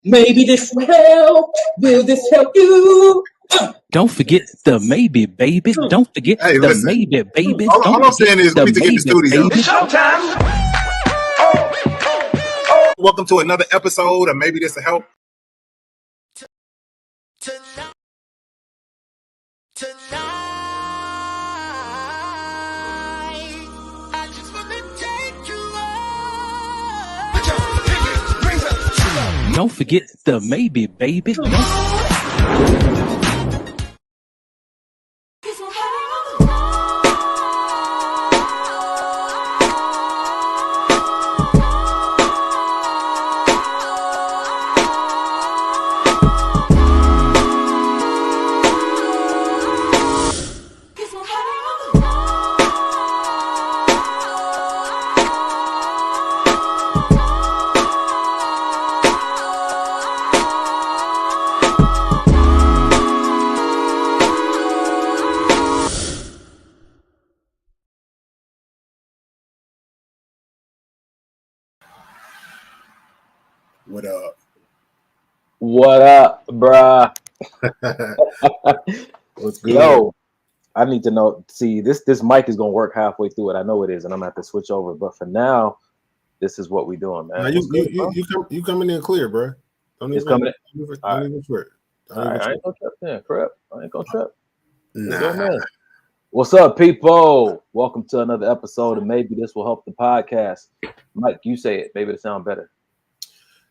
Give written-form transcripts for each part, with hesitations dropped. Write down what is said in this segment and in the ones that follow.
Maybe this will help. Will this help you? Don't forget the maybe, baby. Don't forget the maybe, baby. All I'm saying is we need to get in the studio. Baby. It's showtime. Welcome to another episode of Maybe This Will Help. Don't forget the maybe, baby. What up? What up, bruh? What's good? Yo, I need to know. See, this mic is gonna work halfway through it. I know it is, and I'm gonna have to switch over. But for now, this is what we doing, man. Now you coming in clear, bro. Don't It's even, coming in. don't even trip. I ain't gonna trip. Yeah, crap. I ain't gonna trip. Nah. Man. What's up, people? Welcome to another episode of Maybe This Will Help the Podcast. Mike, you say it. Maybe it sound better.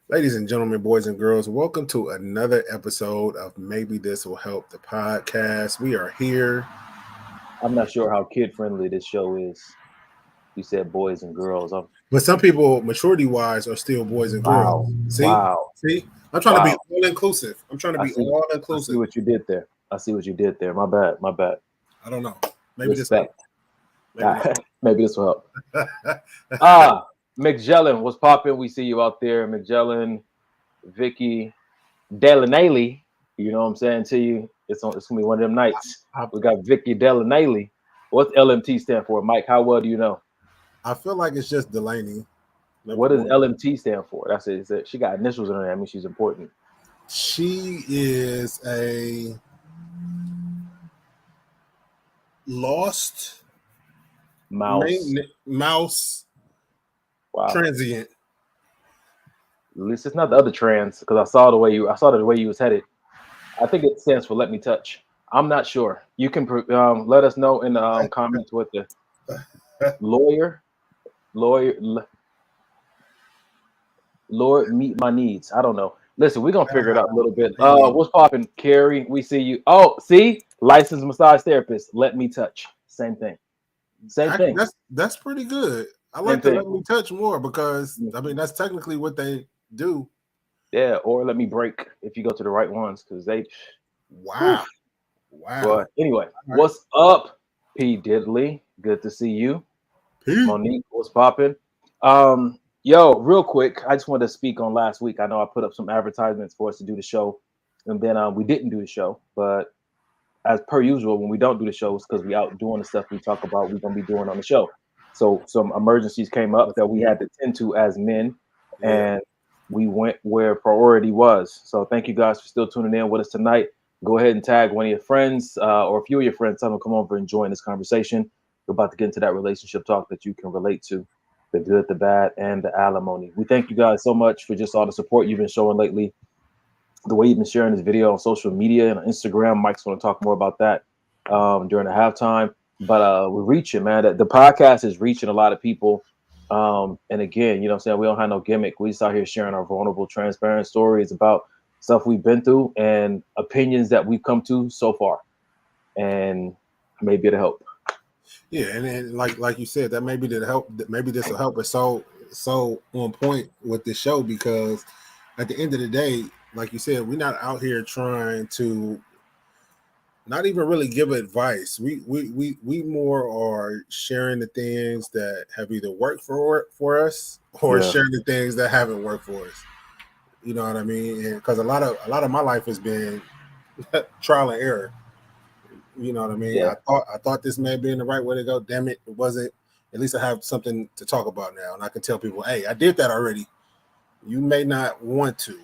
Ladies and gentlemen, boys and girls, welcome to another episode of Maybe This Will Help the Podcast. We are here. I'm not sure how kid-friendly this show is. You said boys and girls. But some people, maturity-wise, are still boys and girls. See? I'm trying to be all-inclusive. I see what you did there. My bad. I don't know. Maybe Respect. Maybe this will help. McJellin, what's popping? We see you out there. McJellin, Vicky, Delaney. You know what I'm saying to you? It's gonna be one of them nights. We got Vicky Delaney. What's LMT stand for? Mike, how well do you know? I feel like it's just Delaney. What does LMT stand for? That's it. She got initials in her name. I mean, she's important. She is a lost mouse. Wow. Transient. At least it's not the other trans, because I saw the way you was headed. I think it stands for "Let Me Touch." I'm not sure. You can let us know in the comments what the lawyer, Lord, meet my needs. I don't know. Listen, we're gonna figure it out a little bit. What's popping, Carrie? We see you. Oh, see, licensed massage therapist. Let me touch. Same thing. That's pretty good. I like to let me touch more because I mean that's technically what they do. Yeah, or let me break if you go to the right ones because they. Wow. But anyway, What's up, P. Diddley? Good to see you. Monique, what's popping? Yo, real quick, I just wanted to speak on last week. I know I put up some advertisements for us to do the show, and then we didn't do the show. But as per usual, when we don't do the shows because we out doing the stuff we talk about, we're gonna be doing on the show. So some emergencies came up that we had to tend to as men, and we went where priority was. So thank you guys for still tuning in with us tonight. Go ahead and tag one of your friends or a few of your friends. Tell them to come over and join this conversation. We're about to get into that relationship talk that you can relate to, the good, the bad, and the alimony. We thank you guys so much for just all the support you've been showing lately. The way you've been sharing this video on social media and on Instagram. Mike's going to talk more about that during the halftime. But we're reaching, man. The podcast is reaching a lot of people. And again, you know what I'm saying? We don't have no gimmick. We just out here sharing our vulnerable, transparent stories about stuff we've been through and opinions that we've come to so far. And maybe it'll help. Yeah, and then like you said, that maybe this will help us so on point with this show because at the end of the day, like you said, we're not out here trying to not even really give advice. We more are sharing the things that have either worked for us or sharing the things that haven't worked for us. You know what I mean? And because a lot of my life has been trial and error. You know what I mean? Yeah. I thought this may have been the right way to go. Damn it, it wasn't. At least I have something to talk about now, and I can tell people, hey, I did that already. You may not want to,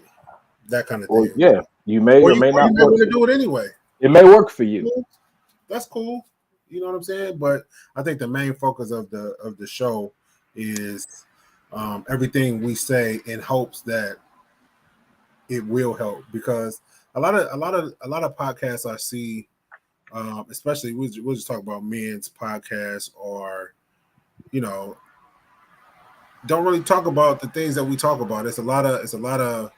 that kind of Well, thing. yeah, you may or may not want to do it anyway. It may work for you. That's cool. You know what I'm saying? But I think the main focus of the show is everything we say in hopes that it will help, because a lot of podcasts I see, especially we'll just talk about men's podcasts, or don't really talk about the things that we talk about. It's a lot of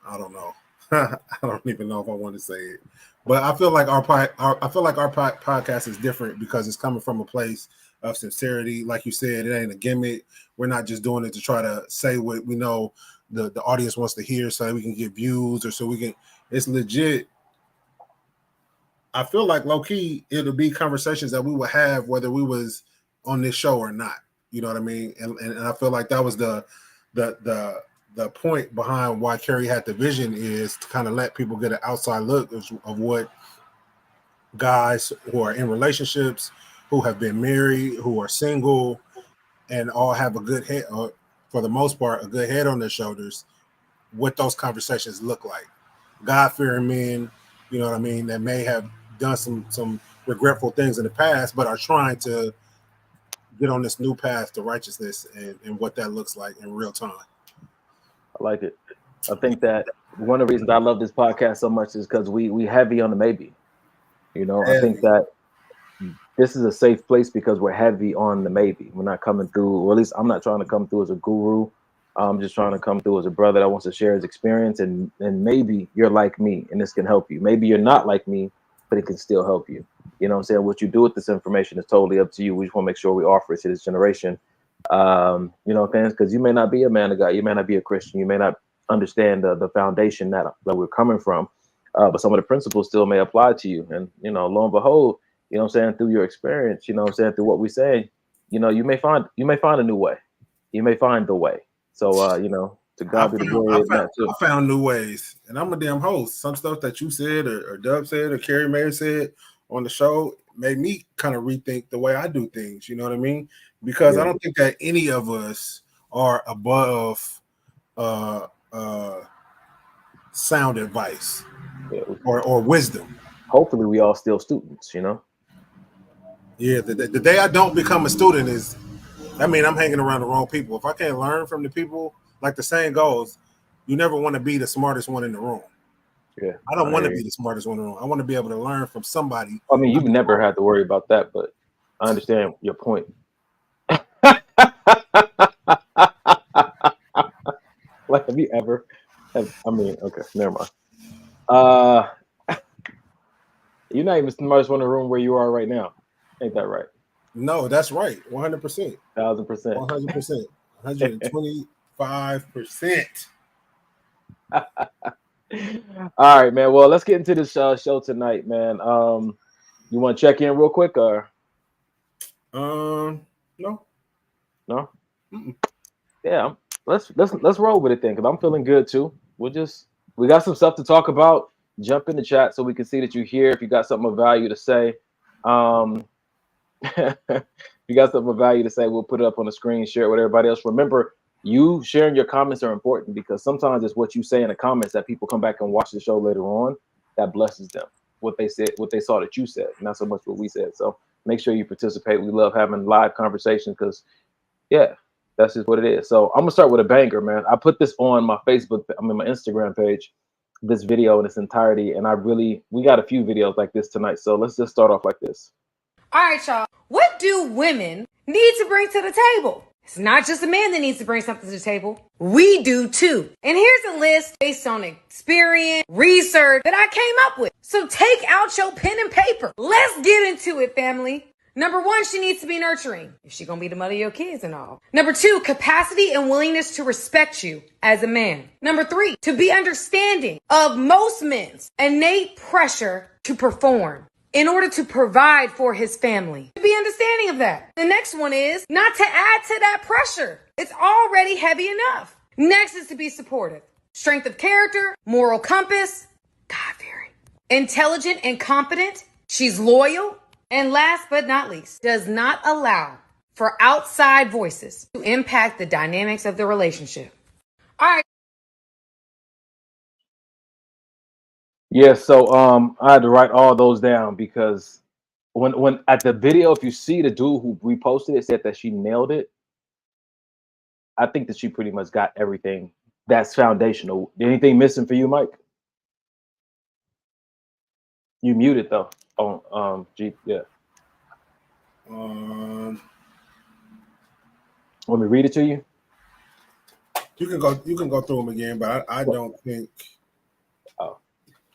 I don't know. I don't even know if I want to say it, but I feel like our podcast is different because it's coming from a place of sincerity. Like you said, it ain't a gimmick. We're not just doing it to try to say what we know the audience wants to hear so that we can get views, or so we can. It's legit. I feel like low key it'll be conversations that we would have whether we was on this show or not. You know what I mean? And I feel like that was the point behind why Carrie had the vision, is to kind of let people get an outside look of what guys who are in relationships, who have been married, who are single, and all have a good head, or for the most part, a good head on their shoulders, what those conversations look like. God-fearing men, you know what I mean, that may have done some regretful things in the past, but are trying to get on this new path to righteousness, and what that looks like in real time. I like it. I think that one of the reasons I love this podcast so much is because we heavy on the maybe. I think that this is a safe place because we're heavy on the maybe. We're not coming through, or at least I'm not trying to come through as a guru. I'm just trying to come through as a brother that wants to share his experience, and maybe you're like me and this can help you. Maybe you're not like me, but it can still help you. You know what I'm saying? What you do with this information is totally up to you. We just want to make sure we offer it to this generation. You know what I'm saying? Because you may not be a man of God, you may not be a Christian, you may not understand the foundation that we're coming from, but some of the principles still may apply to you. And lo and behold, you know what I'm saying, through your experience, you know what I'm saying, through what we say, you may find a new way. You may find the way. So to God be the glory. I found new ways, and I'm a damn host. Some stuff that you said, or Dub said, or Carrie Mayer said on the show made me kind of rethink the way I do things. You know what I mean? Because I don't think that any of us are above sound advice or wisdom. Hopefully we all still students, Yeah, the day I don't become a student is, I mean, I'm hanging around the wrong people. If I can't learn from the people, like the saying goes, you never want to be the smartest one in the room. Yeah, I don't want to be the smartest one in the room. I want to be able to learn from somebody. I mean, you've never had to worry about that, but I understand your point. Like, have you ever? Okay, never mind. You're not even the smartest one in the room where you are right now. Ain't that right? No, that's right. 100%. 1,000%. 100%. 125%. All right, man. Well, let's get into this show tonight, man. You want to check in real quick, or? No. Mm-mm. Yeah, let's roll with it then, because I'm feeling good too. We got some stuff to talk about. Jump in the chat so we can see that you're here. If you got something of value to say, if you got something of value to say, we'll put it up on the screen, share it with everybody else. Remember, you sharing your comments are important, because sometimes it's what you say in the comments that people come back and watch the show later on that blesses them. What they said, what they saw that you said, not so much what we said. So make sure you participate. We love having live conversations because, yeah, that's just what it is. So I'm gonna start with a banger, man. I put this on my Facebook, my Instagram page, this video in its entirety, and we got a few videos like this tonight. So let's just start off like this. All right, y'all. What do women need to bring to the table? It's not just a man that needs to bring something to the table. We do too. And here's a list based on experience, research that I came up with. So take out your pen and paper. Let's get into it, family. Number 1, she needs to be nurturing, if she gonna be the mother of your kids and all. Number 2, capacity and willingness to respect you as a man. Number 3, to be understanding of most men's innate pressure to perform in order to provide for his family. To be understanding of that. The next one is not to add to that pressure. It's already heavy enough. Next is to be supportive. Strength of character, moral compass, God-fearing. Intelligent and competent. She's loyal. And last but not least, does not allow for outside voices to impact the dynamics of the relationship. All right. Yeah, so I had to write all those down because when at the video, if you see the dude who reposted it said that she nailed it, I think that she pretty much got everything that's foundational. Anything missing for you, Mike? You muted though. Oh, G, yeah. Want me to read it to you? You can go through them again, but I don't think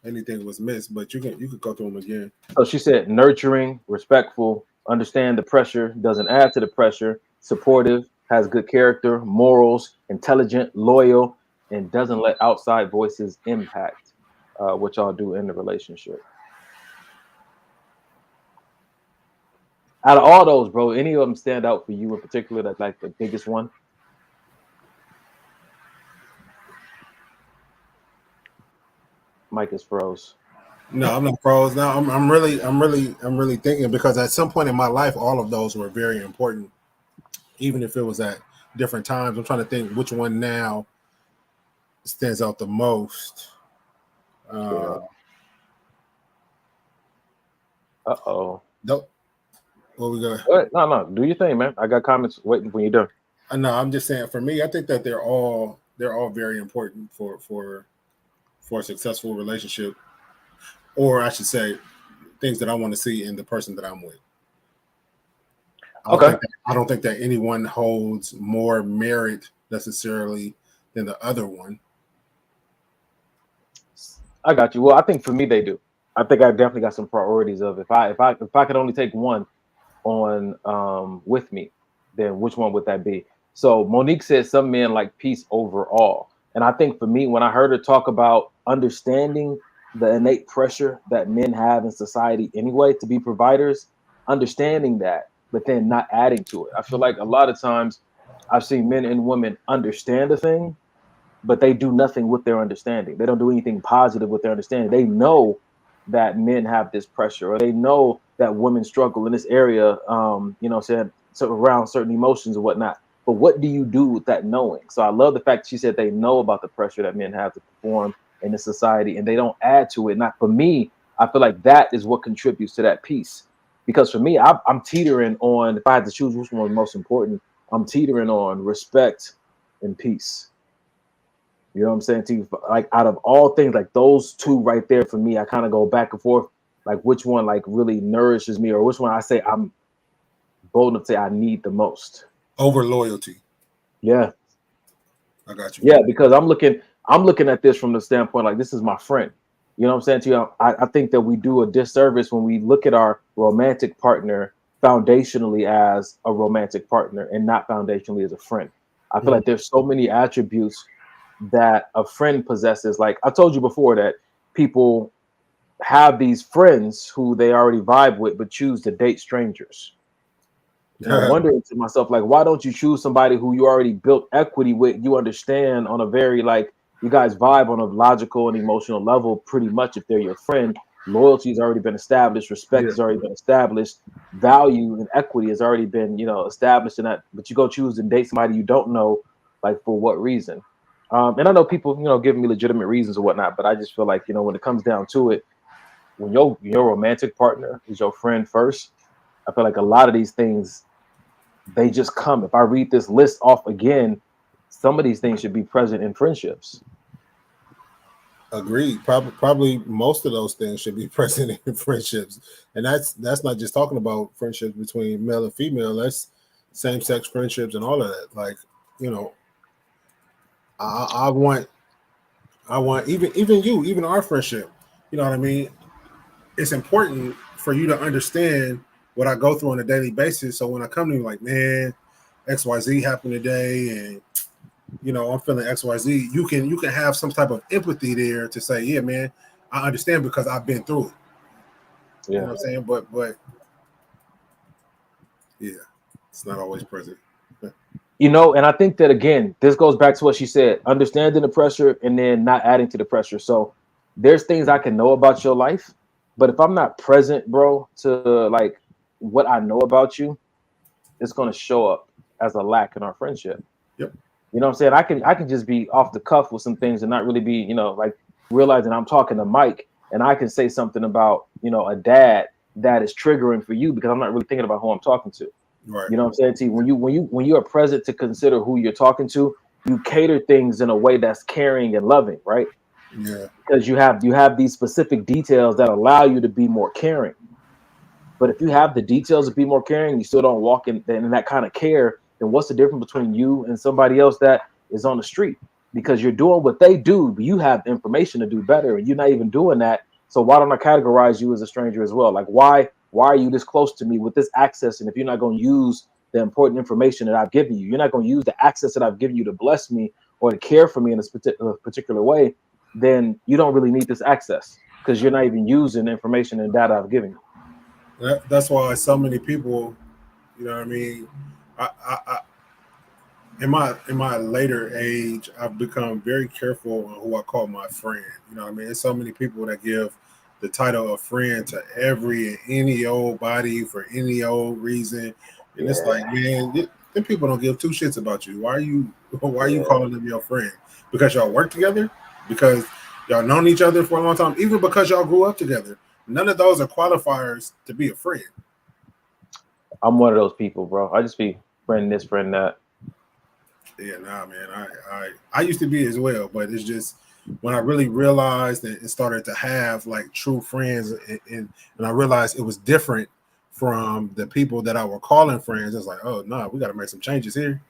anything was missed. But you could go through them again. So she said, nurturing, respectful, understand the pressure, doesn't add to the pressure, supportive, has good character, morals, intelligent, loyal, and doesn't let outside voices impact what y'all do in the relationship. Out of all those, bro, any of them stand out for you in particular? That's like the biggest one. Mike is froze. No, I'm not froze. Now I'm really thinking, because at some point in my life, all of those were very important, even if it was at different times. I'm trying to think which one now stands out the most. Uh-oh. Nope. What we got? No, do your thing, man. I got comments waiting when you're done. No, I'm just saying, for me, I think that they're all very important for a successful relationship, or I should say, things that I want to see in the person that I'm with. I don't think that anyone holds more merit necessarily than the other one. I got you. Well, I think for me they do. I think I definitely got some priorities of if I could only take one on with me, then which one would that be? So Monique said some men like peace overall. And I think for me, when I heard her talk about understanding the innate pressure that men have in society anyway to be providers, understanding that, but then not adding to it. I feel like a lot of times I've seen men and women understand a thing, but they do nothing with their understanding. They don't do anything positive with their understanding. They know that men have this pressure, or they know that women struggle in this area, saying so around certain emotions and whatnot. But what do you do with that knowing? So I love the fact that she said they know about the pressure that men have to perform in the society, and they don't add to it. Not for me. I feel like that is what contributes to that peace. Because for me, I'm teetering on, if I had to choose which one was most important, I'm teetering on respect and peace. You know what I'm saying to you? Like, out of all things, like those two right there for me, I kind of go back and forth, like which one like really nourishes me, or which one I say I'm bold enough to say I need the most. Over loyalty. Yeah. I got you. Yeah, because I'm looking at this from the standpoint, like, this is my friend. You know what I'm saying to you? I think that we do a disservice when we look at our romantic partner foundationally as a romantic partner and not foundationally as a friend. I feel like there's so many attributes that a friend possesses. Like I told you before, that people have these friends who they already vibe with, but choose to date strangers. And I'm wondering to myself, like, why don't you choose somebody who you already built equity with? You understand on a very, like, you guys vibe on a logical and emotional level pretty much. If they're your friend, loyalty has already been established, respect has already been established, value and equity has already been, established in that. But you go choose to date somebody you don't know, like, for what reason? And I know people, giving me legitimate reasons or whatnot, but I just feel like, when it comes down to it, when your romantic partner is your friend first, I feel like a lot of these things, they just come. If I read this list off again, some of these things should be present in friendships. Agreed. Probably most of those things should be present in friendships, and that's not just talking about friendships between male and female. That's same-sex friendships and all of that. Like, I want even our friendship. You know what I mean? It's important for you to understand what I go through on a daily basis. So when I come to you like, man, XYZ happened today, and I'm feeling XYZ, you can have some type of empathy there to say, yeah, man, I understand because I've been through it. Yeah. You know what I'm saying? But yeah, it's not always present. And I think that, again, this goes back to what she said, understanding the pressure and then not adding to the pressure. So there's things I can know about your life, but if I'm not present, bro, to like what I know about you, it's going to show up as a lack in our friendship. Yep. You know what I'm saying? I can just be off the cuff with some things and not really be, like realizing I'm talking to Mike, and I can say something about, you know, a dad that is triggering for you because I'm not really thinking about who I'm talking to. Right. You know what I'm saying? See, when you are present to consider who you're talking to, you cater things in a way that's caring and loving, right? Yeah. Because you have these specific details that allow you to be more caring. But if you have the details to be more caring, you still don't walk in that kind of care, then what's the difference between you and somebody else that is on the street? Because you're doing what they do, but you have information to do better, and you're not even doing that. So why don't I categorize you as a stranger as well? Like, why are you this close to me with this access? And if you're not going to use the important information that I've given you, you're not going to use the access that I've given you to bless me or to care for me in a particular way, then you don't really need this access because you're not even using the information and data I've given you. That's why so many people, you know what I mean? I in my later age, I've become very careful on who I call my friend. You know what I mean? There's so many people that give the title of friend to every and any old body for any old reason. And it's like, man, them people don't give two shits about you. Why are you calling them your friend? Because y'all work together? Because y'all known each other for a long time? Even because y'all grew up together? None of those are qualifiers to be a friend. I'm one of those people, bro. I just be friend this, friend that. Yeah, nah, man. I used to be as well, but it's just when I really realized and started to have like true friends, and I realized it was different from the people that I were calling friends. It's like, oh no, we got to make some changes here.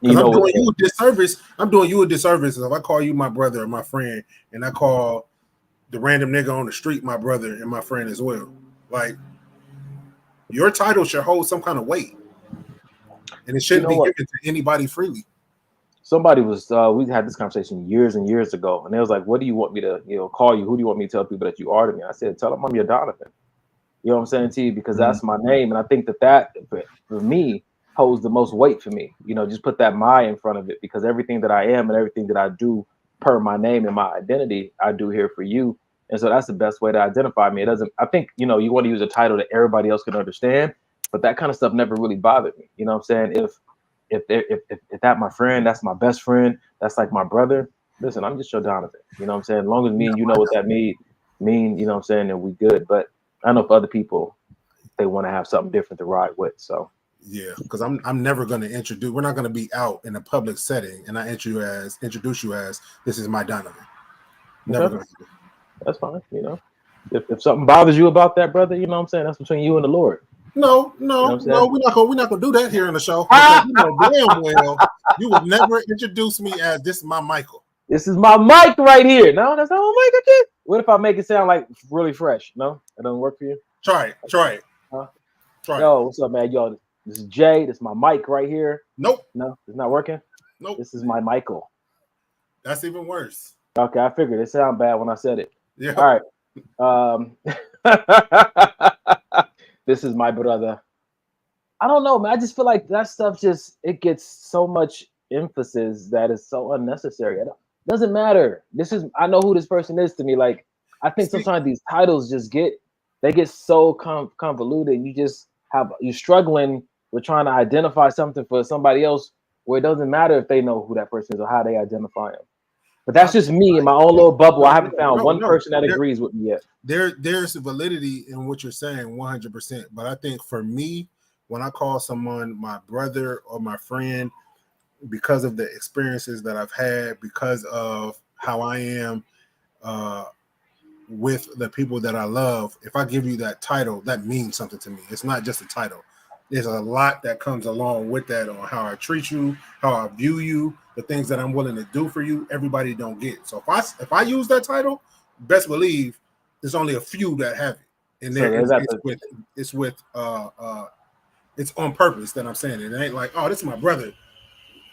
Because I'm doing you a disservice. I'm doing you a disservice if I call you my brother or my friend, and I call the random nigga on the street my brother and my friend as well. Like, your title should hold some kind of weight, and it shouldn't be given to anybody freely. Somebody was we had this conversation years and years ago, and they was like, what do you want me to, you know, call you? Who do you want me to tell people that you are to me? I said, tell them I'm your Donovan. You know what I'm saying to you? Because that's my name, and I think that for me holds the most weight for me. You know, just put that my in front of it, because everything that I am and everything that I do per my name and my identity, I do here for you. And so that's the best way to identify me. It doesn't, I think, you know, you want to use a title that everybody else can understand, but that kind of stuff never really bothered me. You know what I'm saying? If that my friend, that's my best friend, that's like my brother, listen, I'm just your Donovan. You know what I'm saying? As long as me and you know what that mean, you know what I'm saying, then we good. But I know for other people, they want to have something different to ride with. So yeah, because I'm never going to introduce. We're not going to be out in a public setting, and I introduce you as this is my Donovan. Never going to do. That's fine. You know, if something bothers you about that, brother, you know what I'm saying, that's between you and the Lord. No, we're not gonna do that here on the show. Because you know damn well you would never introduce me as this is my Michael. This is my mic right here. No, that's not my mic. Okay. What if I make it sound like really fresh? No, that doesn't work for you. Try it. Try it. Yo, what's up, man? Yo, this is Jay. This is my mic right here. Nope. No, it's not working. Nope. This is my Michael. That's even worse. Okay, I figured it sounded bad when I said it. Yeah. All right. This is my brother. I don't know, man. I just feel like that stuff it gets so much emphasis that is so unnecessary. It doesn't matter. I know who this person is to me. Like, I think sometimes these titles get so convoluted. You're struggling with trying to identify something for somebody else where it doesn't matter if they know who that person is or how they identify him. But that's just me in my own little bubble. I haven't found one person that agrees with me yet. There's validity in what you're saying 100%. But I think for me, when I call someone my brother or my friend, because of the experiences that I've had, because of how I am with the people that I love, if I give you that title, that means something to me. It's not just a title. There's a lot that comes along with that on how I treat you, how I view you, the things that I'm willing to do for you. Everybody don't get. So if I use that title, best believe there's only a few that have it, and it's on purpose that I'm saying it. It ain't like, oh, this is my brother.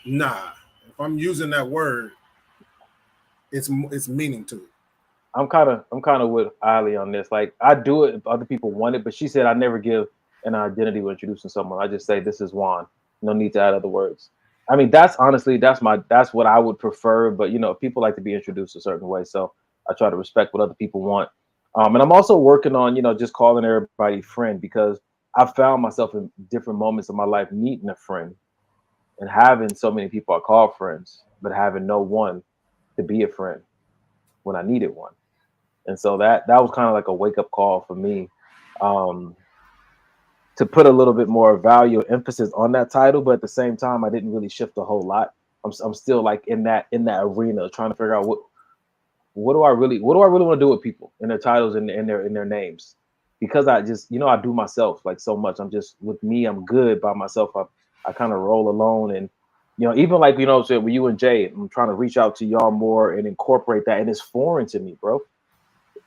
Nah, if I'm using that word, it's meaning to it. I'm kind of with Ali on this. Like, I do it if other people want it, but she said I never give an identity when introducing someone. I just say this is Juan. No need to add other words. I mean, that's what I would prefer. But you know, people like to be introduced a certain way, so I try to respect what other people want. And I'm also working on, you know, just calling everybody friend, because I found myself in different moments of my life meeting a friend and having so many people I call friends, but having no one to be a friend when I needed one. And so that was kind of like a wake up call for me, to put a little bit more value, emphasis on that title. But at the same time, I didn't really shift a whole lot. I'm still like in that arena, trying to figure out what do I really want to do with people and their titles and their names, because I just, I do myself like so much. I'm just, with me, I'm good by myself. I kind of roll alone, and even like so with you and Jay, I'm trying to reach out to y'all more and incorporate that, and it's foreign to me, bro.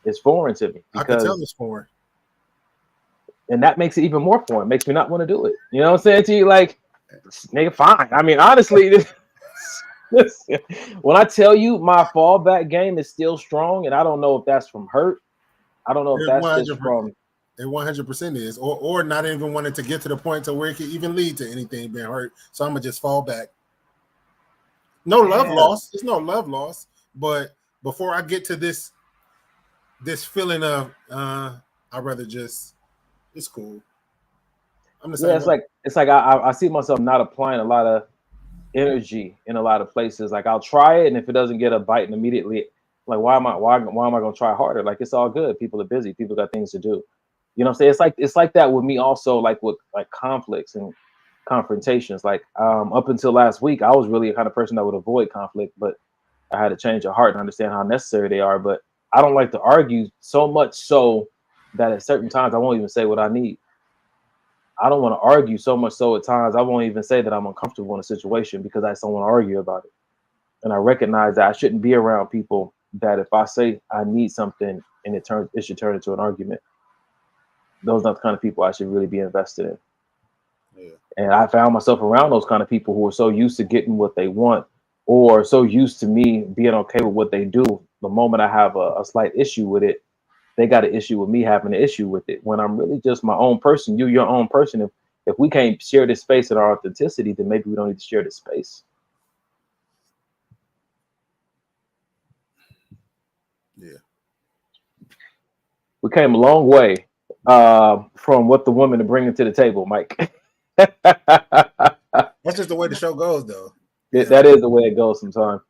It's foreign to me I can tell it's foreign, and that makes it even more foreign. It makes me not want to do it. You know what I'm saying to you? Like, nigga, fine. I mean, honestly, when I tell you my fallback game is still strong, and I don't know if that's from hurt. I don't know if that's just from. It 100% is, or not even wanting to get to the point to where it could even lead to anything being hurt. So I'm gonna just fall back. No love loss. There's no love loss. But before I get to this feeling of I'd rather just, it's cool. I'm the same. Yeah, it's like I see myself not applying a lot of energy in a lot of places. Like, I'll try it, and if it doesn't get a bite, and immediately, like, why am I gonna try harder? Like, it's all good. People are busy. People got things to do. You know what I'm saying? It's like that with me also, like with like conflicts and confrontations. Like, up until last week, I was really a kind of person that would avoid conflict, but I had to change of heart and understand how necessary they are. But I don't like to argue so much so that at certain times I won't even say what I need. I don't want to argue so much so at times I won't even say that I'm uncomfortable in a situation, because I just don't want to argue about it. And I recognize that I shouldn't be around people that if I say I need something and it should turn into an argument. Those are not the kind of people I should really be invested in. Yeah. And I found myself around those kind of people who are so used to getting what they want, or so used to me being okay with what they do. The moment I have a slight issue with it, they got an issue with me having an issue with it, when I'm really just my own person. You're your own person. If we can't share this space and our authenticity, then maybe we don't need to share this space. Yeah. We came a long way from what the women are bringing to the table, Mike. That's just the way the show goes, though. That is the way it goes sometimes.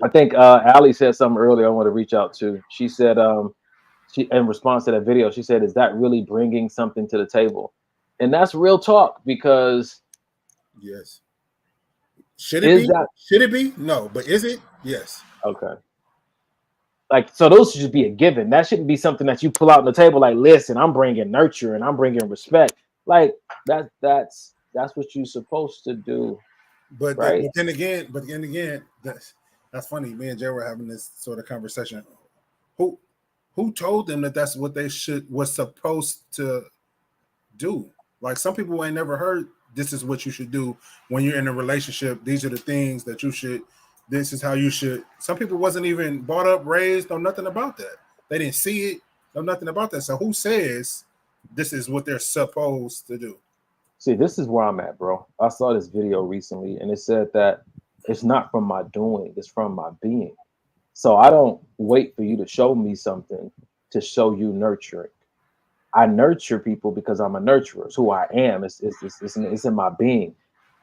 I think Ali said something earlier I want to reach out to. She said, she, in response to that video, she said, is that really bringing something to the table? And that's real talk, because yes. Should it be? No, but is it? Yes. Okay. Like, so those should be a given. That shouldn't be something that you pull out on the table. Like, listen, I'm bringing nurture and I'm bringing respect. Like, that's what you're supposed to do. But right? But then again, that's funny. Me and Jay were having this sort of conversation. Who told them that that's what they was supposed to do? Like, some people ain't never heard this is what you should do when you're in a relationship. These are the things that you should. This is how you should. Some people wasn't even brought up, raised, know nothing about that. They didn't see it, know nothing about that. So who says this is what they're supposed to do? See, this is where I'm at, bro. I saw this video recently, and it said that it's not from my doing, it's from my being. So I don't wait for you to show me something to show you nurturing. I nurture people because I'm a nurturer. It's who I am. It's in my being.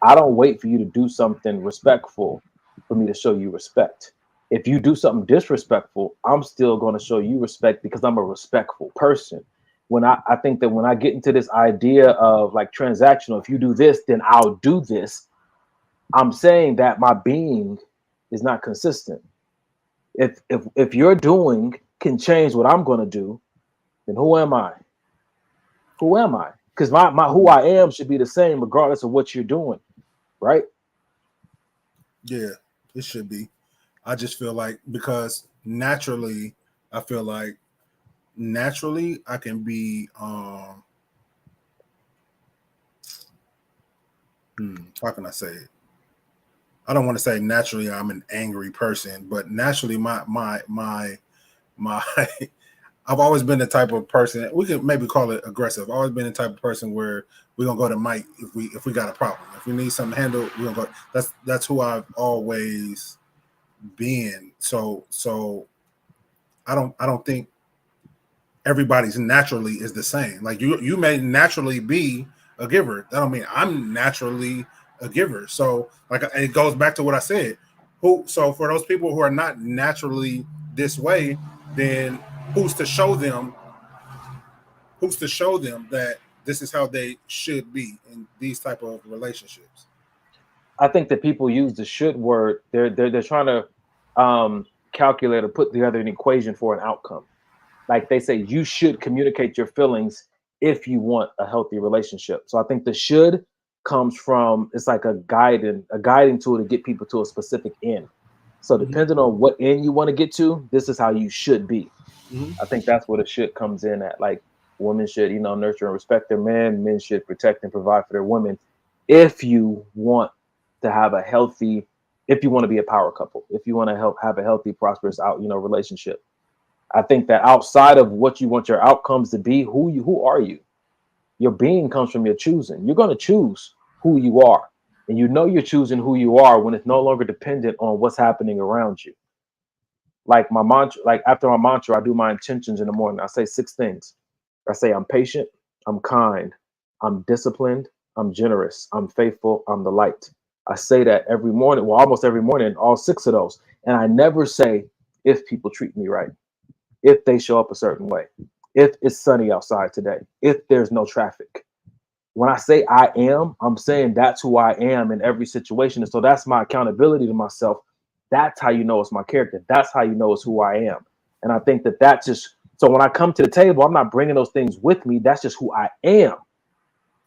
I don't wait for you to do something respectful for me to show you respect. If you do something disrespectful, I'm still going to show you respect because I'm a respectful person. When I think that when I get into this idea of like transactional, if you do this, then I'll do this. I'm saying that my being is not consistent. If your doing can change what I'm going to do, then who am I? Who am I? Because my who I am should be the same regardless of what you're doing, right? Yeah, it should be. I just feel like, because naturally, I feel like I can be how can I say it? I don't want to say naturally I'm an angry person, but naturally my I've always been the type of person, we could maybe call it aggressive. I've always been the type of person where we're gonna go to Mike if we got a problem. If we need something handled, we're gonna go. That's who I've always been. So I don't think everybody's naturally is the same. Like you may naturally be a giver. That don't mean I'm naturally a giver. So like it goes back to what I said. So for those people who are not naturally this way, then who's to show them that this is how they should be in these type of relationships? I think that people use the should word. They're trying to calculate or put together an equation for an outcome. Like they say, you should communicate your feelings if you want a healthy relationship. So I think the should comes from, it's like a guiding tool to get people to a specific end. So depending on what end you want to get to, this is how you should be. I think that's where the should comes in at. Like women should, nurture and respect their men. Men should protect and provide for their women. If you want to have a healthy, if you want to be a power couple, if you want to have a healthy, prosperous relationship. I think that outside of what you want your outcomes to be, who are you? Your being comes from your choosing. You're going to choose who you are. And you're choosing who you are when it's no longer dependent on what's happening around you. Like my mantra, like after my mantra, I do my intentions in the morning. I say 6 things. I say, I'm patient, I'm kind, I'm disciplined, I'm generous, I'm faithful, I'm the light. I say that every morning, well, almost every morning, all 6 of those. And I never say, if people treat me right, if they show up a certain way, if it's sunny outside today, if there's no traffic. When I say I am, I'm saying that's who I am in every situation. And so that's my accountability to myself. That's how you know it's my character. That's how you know it's who I am. And I think that just, so when I come to the table, I'm not bringing those things with me. That's just who I am.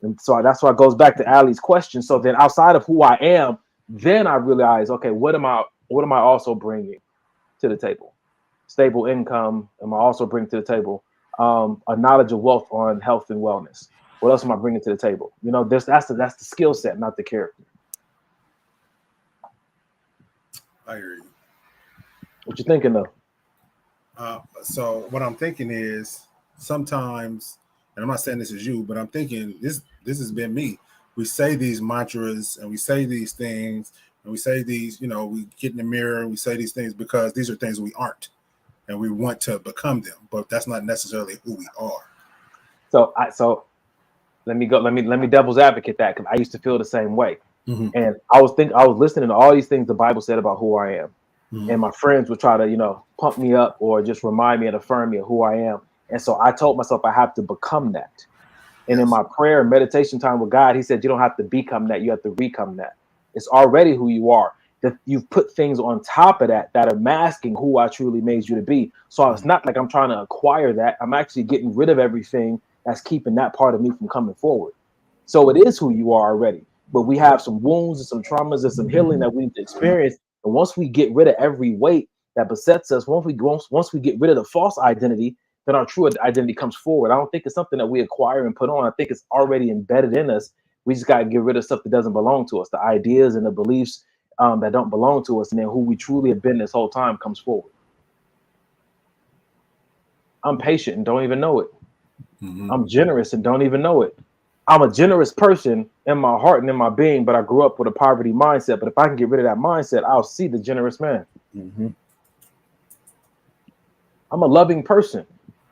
And so that's why it goes back to Allie's question. So then outside of who I am, then I realize, okay, what am I also bringing to the table? Stable income. Am I also bringing to the table a knowledge of wealth on health and wellness? What else am I bringing to the table? That's the skill set, not the character. I hear you. What you thinking though? So what I'm thinking is sometimes, and I'm not saying this is you, but I'm thinking this has been me. We say these mantras and we say these things and we say these, we get in the mirror and we say these things because these are things we aren't and we want to become them, but that's not necessarily who we are. So let me devil's advocate that, because I used to feel the same way. And I was listening to all these things the Bible said about who I am. And my friends would try to, pump me up or just remind me and affirm me of who I am. And so I told myself I have to become that. And in my prayer and meditation time with God, he said, you don't have to become that. You have to become that. It's already who you are. That you've put things on top of that are masking who I truly made you to be. So it's not like I'm trying to acquire that. I'm actually getting rid of everything that's keeping that part of me from coming forward. So it is who you are already. But we have some wounds and some traumas and some healing that we need to experience. And once we get rid of every weight that besets us, once we get rid of the false identity, then our true identity comes forward. I don't think it's something that we acquire and put on. I think it's already embedded in us. We just got to get rid of stuff that doesn't belong to us, the ideas and the beliefs that don't belong to us. And then who we truly have been this whole time comes forward. I'm patient and don't even know it. I'm generous and don't even know it. I'm a generous person in my heart and in my being, but I grew up with a poverty mindset. But if I can get rid of that mindset, I'll see the generous man. I'm a loving person.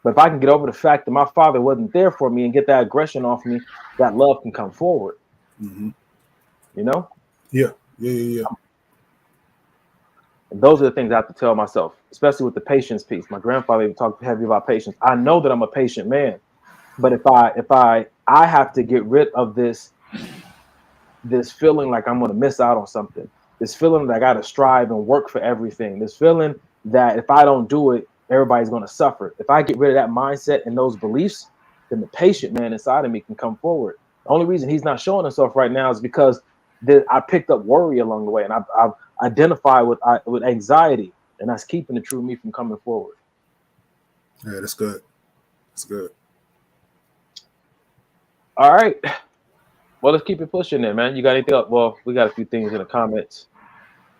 But if I can get over the fact that my father wasn't there for me and get that aggression off me, that love can come forward. Yeah. And those are the things I have to tell myself, especially with the patience piece. My grandfather even talked heavy about patience. I know that I'm a patient man, but if I have to get rid of this feeling like I'm going to miss out on something, this feeling that I got to strive and work for everything, this feeling that if I don't do it, everybody's going to suffer. If I get rid of that mindset and those beliefs, then the patient man inside of me can come forward. The only reason he's not showing himself right now is because I picked up worry along the way, and I've identified with anxiety, and that's keeping the true me from coming forward. Yeah, that's good. That's good. All right. Well, let's keep it pushing then, man. You got anything up? Well, we got a few things in the comments.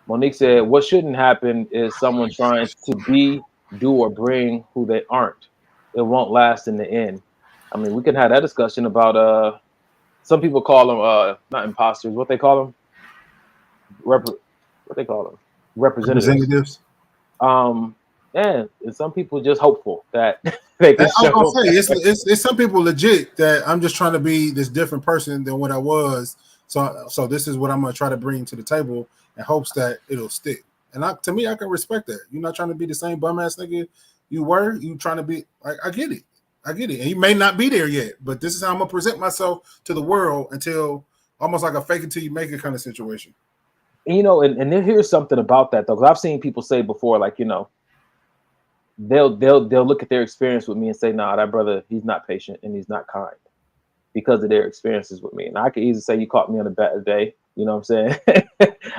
Monique said, what shouldn't happen is someone trying to be, do, or bring who they aren't. It won't last in the end. I mean, we can have that discussion about some people call them not imposters, what they call them? What they call them? Representatives. And some people just hopeful that they can show up. It's some people legit that I'm just trying to be this different person than what I was. So this is what I'm gonna try to bring to the table in hopes that it'll stick. And to me, I can respect that. You're not trying to be the same bum ass nigga you trying to be like, I get it. And you may not be there yet, but this is how I'm gonna present myself to the world until almost like a fake it till you make it kind of situation. And, and then here's something about that though, because I've seen people say before, like, they'll look at their experience with me and say, nah, that brother, he's not patient and he's not kind because of their experiences with me. And I could easily say you caught me on a bad day. You know what I'm saying?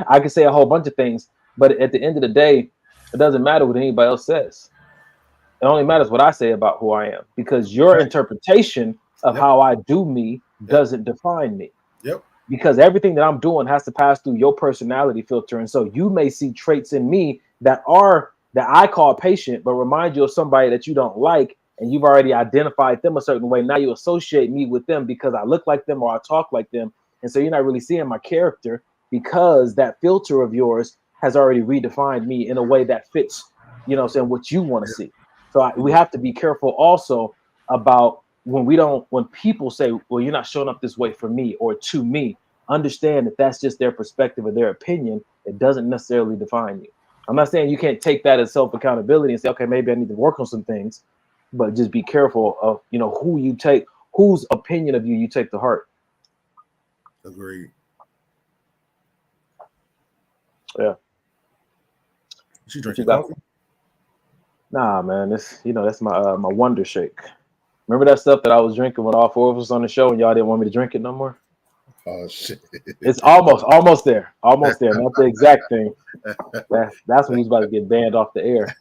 I could say a whole bunch of things, but at the end of the day, it doesn't matter what anybody else says. It only matters what I say about who I am, because your interpretation of how I do me doesn't define me. Yep. Because everything that I'm doing has to pass through your personality filter. And so you may see traits in me that I call patient, but remind you of somebody that you don't like, and you've already identified them a certain way. Now you associate me with them because I look like them or I talk like them. And so you're not really seeing my character because that filter of yours has already redefined me in a way that fits, what you want to see. So we have to be careful also about when people say, well, you're not showing up this way for me or to me, understand that that's just their perspective or their opinion. It doesn't necessarily define you. I'm not saying you can't take that as self-accountability and say, okay, maybe I need to work on some things, but just be careful of, whose opinion of you take to heart. Agreed. Yeah. You drinking coffee? Nah, man, that's my my Wonder Shake. Remember that stuff that I was drinking when all four of us on the show and y'all didn't want me to drink it no more? Oh shit! It's almost there. Not the exact thing. That's when he's about to get banned off the air.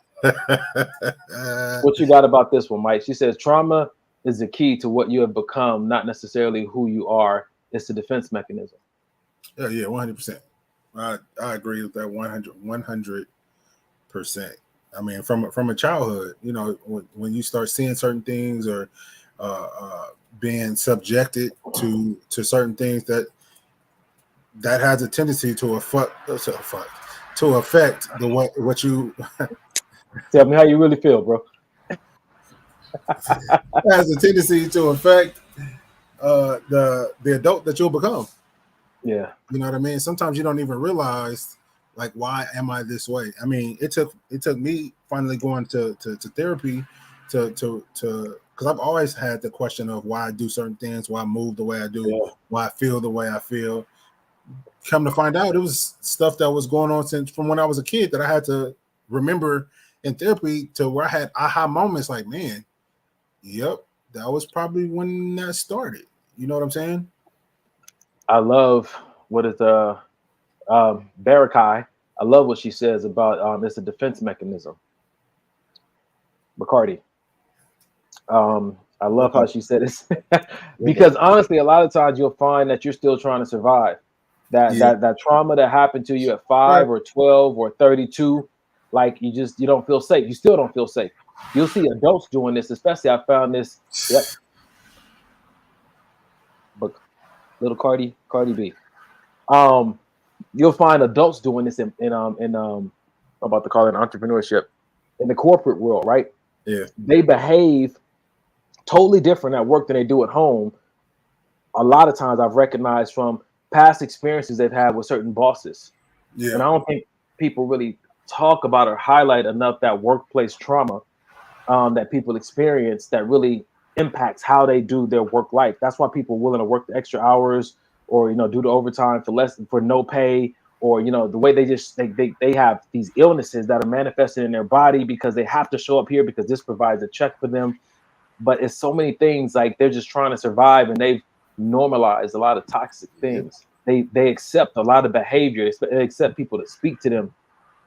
What you got about this one, Mike? She says trauma is the key to what you have become, not necessarily who you are. It's the defense mechanism. Yeah, 100%. I agree with that 100%. I mean, from a childhood, when you start seeing certain things or being subjected to certain things that has a tendency to affect the what you tell me how you really feel, bro. has a tendency to affect the adult that you'll become. Yeah, you know what I mean. Sometimes you don't even realize, like, why am I this way? I mean, it took me finally going to therapy to because I've always had the question of why I do certain things, why I move the way I do, why I feel the way I feel. Come to find out, it was stuff that was going on from when I was a kid that I had to remember in therapy, to where I had aha moments like, man, yep, that was probably when that started. You know what I'm saying? I love what is Barakai. I love what she says about it's a defense mechanism. Bacardi. I love how she said it because honestly, a lot of times you'll find that you're still trying to survive. That trauma that happened to you at 5 or 12 or 32, like you don't feel safe. You still don't feel safe. You'll see adults doing this, especially I found this. Yep. But little Cardi B. You'll find adults doing this in I'm about to call it entrepreneurship in the corporate world, right? Yeah. They behave totally different at work than they do at home. A lot of times I've recognized from past experiences they've had with certain bosses. Yeah. And I don't think people really talk about or highlight enough that workplace trauma that people experience that really impacts how they do their work life. That's why people are willing to work the extra hours or, do the overtime for no pay, or, the way they have these illnesses that are manifested in their body because they have to show up here because this provides a check for them. But it's so many things, like they're just trying to survive, and they've normalized a lot of toxic things. They accept a lot of behavior. They accept people to speak to them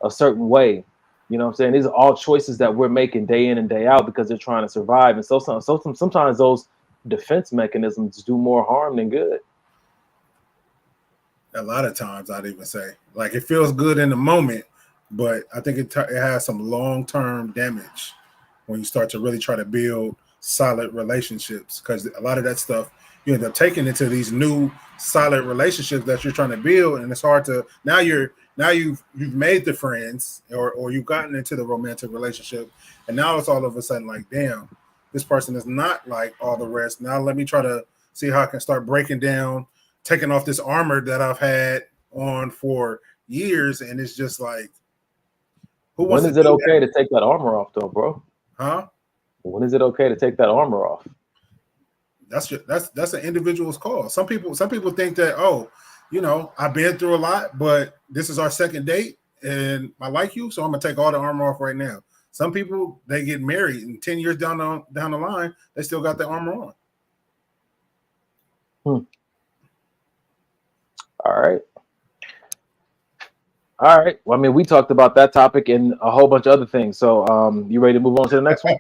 a certain way. You know what I'm saying? These are all choices that we're making day in and day out because they're trying to survive. And so sometimes those defense mechanisms do more harm than good. A lot of times I'd even say, like, it feels good in the moment, but I think it has some long-term damage when you start to really try to build solid relationships, because a lot of that stuff you end up taking into these new solid relationships that you're trying to build, and it's hard to now you've made the friends or you've gotten into the romantic relationship, and now it's all of a sudden like, damn, this person is not like all the rest. Now let me try to see how I can start breaking down, taking off this armor that I've had on for years, and it's just like, when is it okay to take that armor off though, bro? Huh? When is it okay to take that armor off? That's an individual's call. Some people think that, oh, you know, I've been through a lot, but this is our second date and I like you, so I'm gonna take all the armor off right now. Some people, they get married and 10 years down the line, they still got the armor on. All right. All right. Well, I mean, we talked about that topic and a whole bunch of other things. So, you ready to move on to the next one?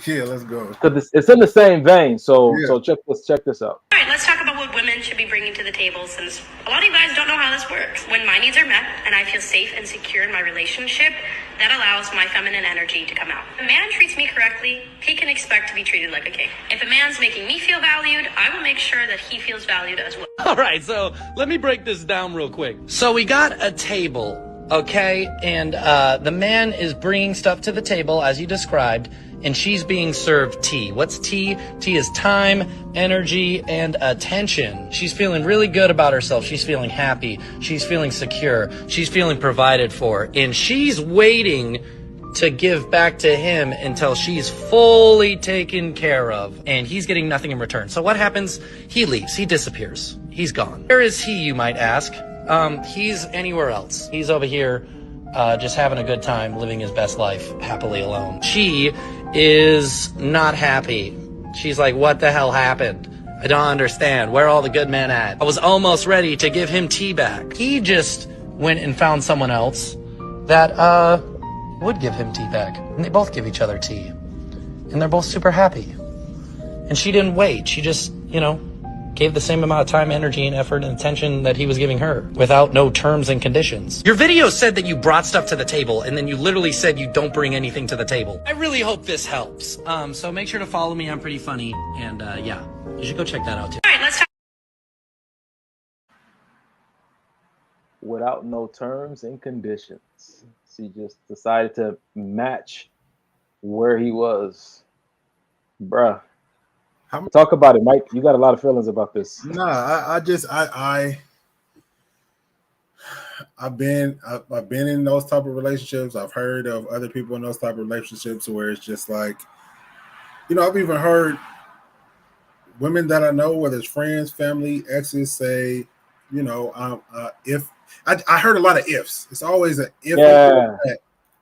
Yeah, let's go. Because it's in the same vein. So, so check this out. All right, let's talk about what women should be bringing to the table, since a lot of you guys don't know how this works. When my needs are met and I feel safe and secure in my relationship, that allows my feminine energy to come out. If a man treats me correctly, he can expect to be treated like a king. If a man's making me feel valued, I will make sure that he feels valued as well. All right, so let me break this down real quick. So we got a table, okay? And the man is bringing stuff to the table, as you described, and she's being served tea. What's tea? Tea is time, energy, and attention. She's feeling really good about herself. She's feeling happy. She's feeling secure. She's feeling provided for. And she's waiting to give back to him until she's fully taken care of. And he's getting nothing in return. So what happens? He leaves. He disappears. He's gone. Where is he, you might ask? He's anywhere else. He's over here just having a good time, living his best life, happily alone. She is not happy. She's like, what the hell happened? I don't understand. Where are all the good men at? I was almost ready to give him tea back. He just went and found someone else that would give him tea back. And they both give each other tea. And they're both super happy. And she didn't wait. She just, you know, gave the same amount of time, energy, and effort and attention that he was giving her without no terms and conditions. Your video said that you brought stuff to the table, and then you literally said you don't bring anything to the table. I really hope this helps. So make sure to follow me. I'm pretty funny. And yeah, you should go check that out too. All right, let's talk. Without no terms and conditions. She just decided to match where he was. Bruh. Talk about it, Mike. You got a lot of feelings about this. Nah, I've been in those type of relationships. I've heard of other people in those type of relationships where it's just like, you know, I've even heard women that I know, whether it's friends, family, exes, say, you know, if I heard a lot of ifs. It's always an if he does that,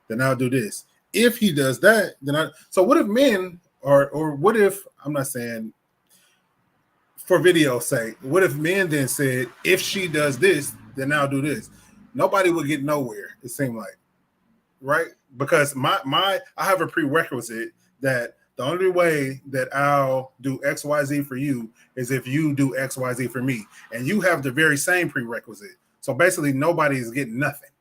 then I'll do this. If he does that, then so what if men or what if, I'm not saying for video's sake, what if men then said, if she does this, then I'll do this? Nobody would get nowhere, it seemed like, right? Because I have a prerequisite that the only way that I'll do XYZ for you is if you do XYZ for me. And you have the very same prerequisite. So basically nobody is getting nothing.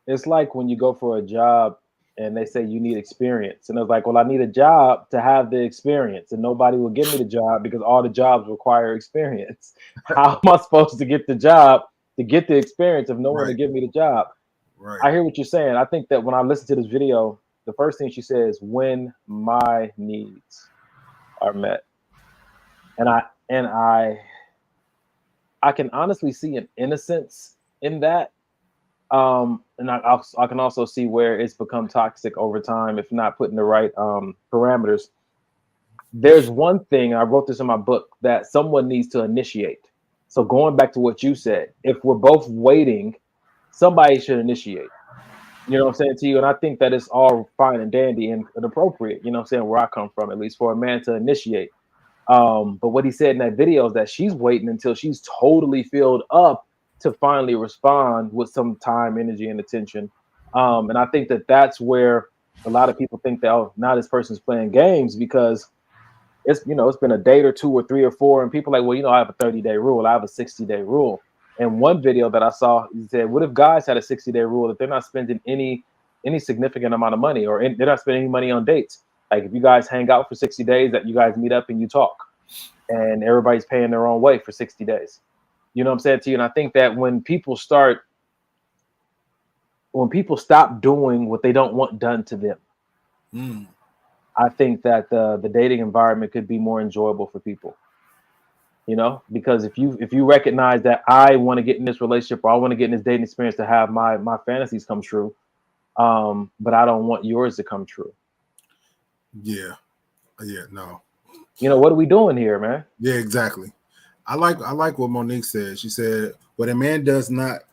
It's like when you go for a job and they say you need experience. And it's like, well, I need a job to have the experience. And nobody will give me the job because all the jobs require experience. How am I supposed to get the job to get the experience if no one will give me the job? Right. I hear what you're saying. I think that when I listen to this video, the first thing she says, when my needs are met. And I can honestly see an innocence in that. And I can also see where it's become toxic over time if not put in the right parameters. There's one thing, I wrote this in my book, that someone needs to initiate. So going back to what you said, if we're both waiting, somebody should initiate. You know what I'm saying to you? And I think that it's all fine and dandy and appropriate, you know what I'm saying, where I come from, at least for a man to initiate. But what he said in that video is that she's waiting until she's totally filled up to finally respond with some time, energy, and attention. And I think that that's where a lot of people think that, oh, now this person's playing games because it's, you know, it's been a date or two or three or four, and people are like, well, you know, I have a 30-day rule, I have a 60-day rule. And one video that I saw, he said, what if guys had a 60-day rule that they're not spending any significant amount of money, or they're not spending any money on dates? Like if you guys hang out for 60 days, that you guys meet up and you talk, and everybody's paying their own way for 60 days. You know what I'm saying to you? And I think that when people stop doing what they don't want done to them, I think that the dating environment could be more enjoyable for people. You know, because if you recognize that I want to get in this relationship or I want to get in this dating experience to have my fantasies come true, but I don't want yours to come true. Yeah. No. You know, what are we doing here, man? Yeah, exactly. I like what Monique said. She said, what a man does not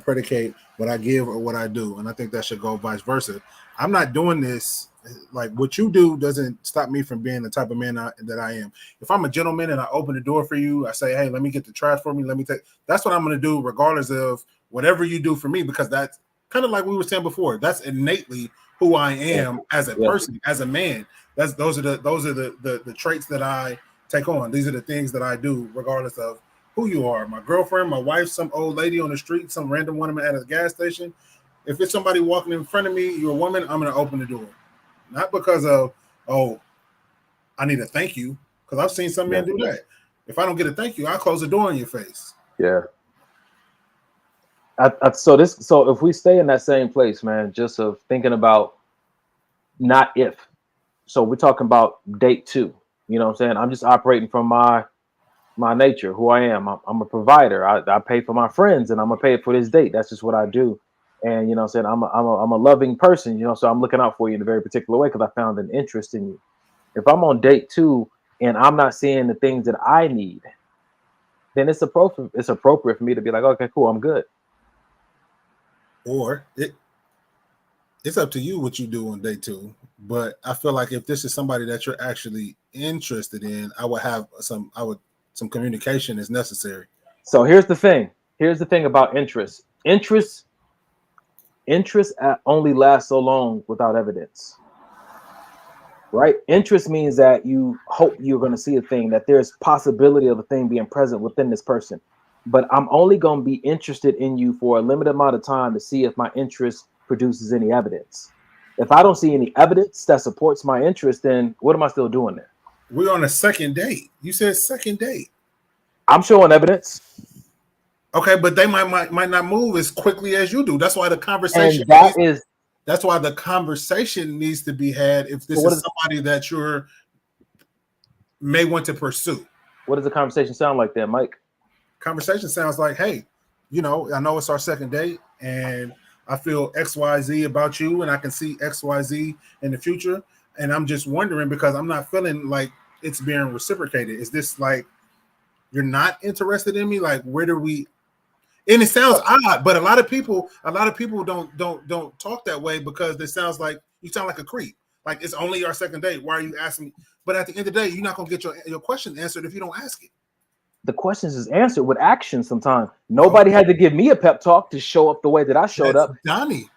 predicate what I give or what I do. And I think that should go vice versa. I'm not doing this. Like, what you do doesn't stop me from being the type of man that I am. If I'm a gentleman and I open the door for you, I say, hey, let me get the trash for me. That's what I'm going to do regardless of whatever you do for me, because that's kind of like we were saying before. That's innately who I am as a person, as a man. Those are the traits that I take on. These are the things that I do regardless of who you are. My girlfriend, my wife, some old lady on the street, some random woman at a gas station. If it's somebody walking in front of me, you're a woman, I'm going to open the door. Not because of, oh, I need a thank you, because I've seen some men do that. If I don't get a thank you, I'll close the door in your face. Yeah. So if we stay in that same place, man, just of thinking about not if. So we're talking about date 2. You know what I'm saying? I'm just operating from my nature, who I am. I'm a provider. I pay for my friends, and I'm gonna pay for this date. That's just what I do. And you know what I'm saying? I'm a loving person, you know, so I'm looking out for you in a very particular way because I found an interest in you. If I'm on date 2 and I'm not seeing the things that I need, then it's appropriate for me to be like, okay, cool, I'm good. Or it's up to you what you do on day 2. But I feel like if this is somebody that you're actually interested in, I would have some communication is necessary. So here's the thing. Here's the thing about interest. Interest only lasts so long without evidence. Right? Interest means that you hope you're going to see a thing, that there's possibility of a thing being present within this person. But I'm only going to be interested in you for a limited amount of time to see if my interest produces any evidence. If I don't see any evidence that supports my interest, then what am I still doing there? We're on a second date. You said second date. I'm showing evidence. Okay, but they might not move as quickly as you do. That's why the conversation that's why the conversation needs to be had if this is somebody that you're may want to pursue. What does the conversation sound like then, Mike? Conversation sounds like, hey, you know, I know it's our second date and I feel XYZ about you and I can see XYZ in the future. And I'm just wondering, because I'm not feeling like it's being reciprocated. Is this like you're not interested in me? Like, where do we? And it sounds odd, but a lot of people don't talk that way because it sounds like you sound like a creep. Like, it's only our second date. Why are you asking me? But at the end of the day, you're not gonna get your question answered if you don't ask it. The questions is answered with action sometimes. Nobody had to give me a pep talk to show up the way that I showed up. Donnie.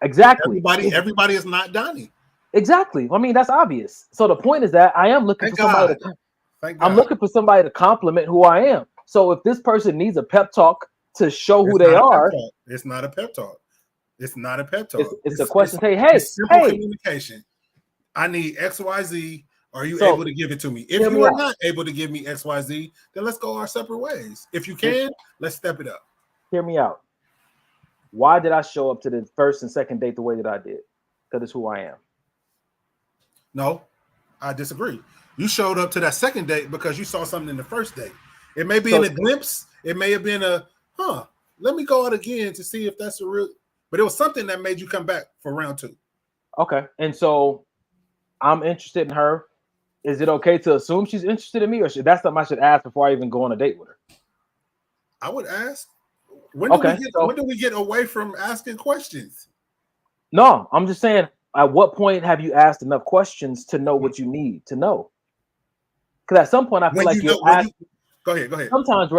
Exactly. Everybody is not Donnie. Exactly. I mean, that's obvious. So the point is that I am looking looking for somebody to compliment who I am. So if this person needs a pep talk to show who they are, it's not a pep talk. It's not a pep talk. It's a question. Hey, communication. I need XYZ. Are you able to give it to me? If you are not able to give me XYZ, then let's go our separate ways. If you can, let's step it up. Hear me out. Why did I show up to the first and second date the way that I did? Because it's who I am. No, I disagree. You showed up to that second date because you saw something in the first date. It may be in a glimpse. It may have been let me go out again to see if that's a real, but it was something that made you come back for round 2. Okay. And so I'm interested in her. Is it okay to assume she's interested in me, or that's something I should ask before I even go on a date with her? I would ask. When do we get away from asking questions? No, I'm just saying, at what point have you asked enough questions to know what you need to know? Because at some point, I feel like you're asking. Go ahead. Sometimes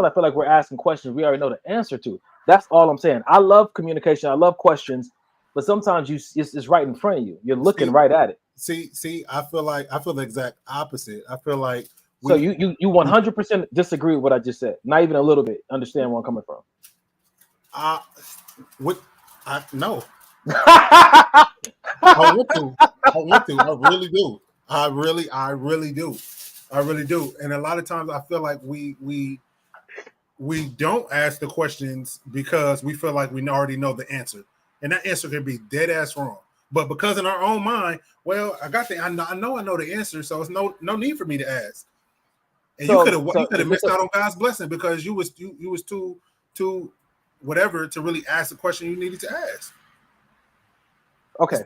I feel like we're asking questions we already know the answer to. That's all I'm saying. I love communication. I love questions, but sometimes it's right in front of you. You're looking right at it. See, I feel the exact opposite. I feel like you 100% disagree with what I just said. Not even a little bit. Understand where I'm coming from? No. I want to. I really do. I really do. And a lot of times I feel like we don't ask the questions because we feel like we already know the answer. And that answer can be dead ass wrong. But because in our own mind, well, I know the answer, so it's no need for me to ask. And you could have missed out on God's blessing because you was too whatever to really ask the question you needed to ask. Okay,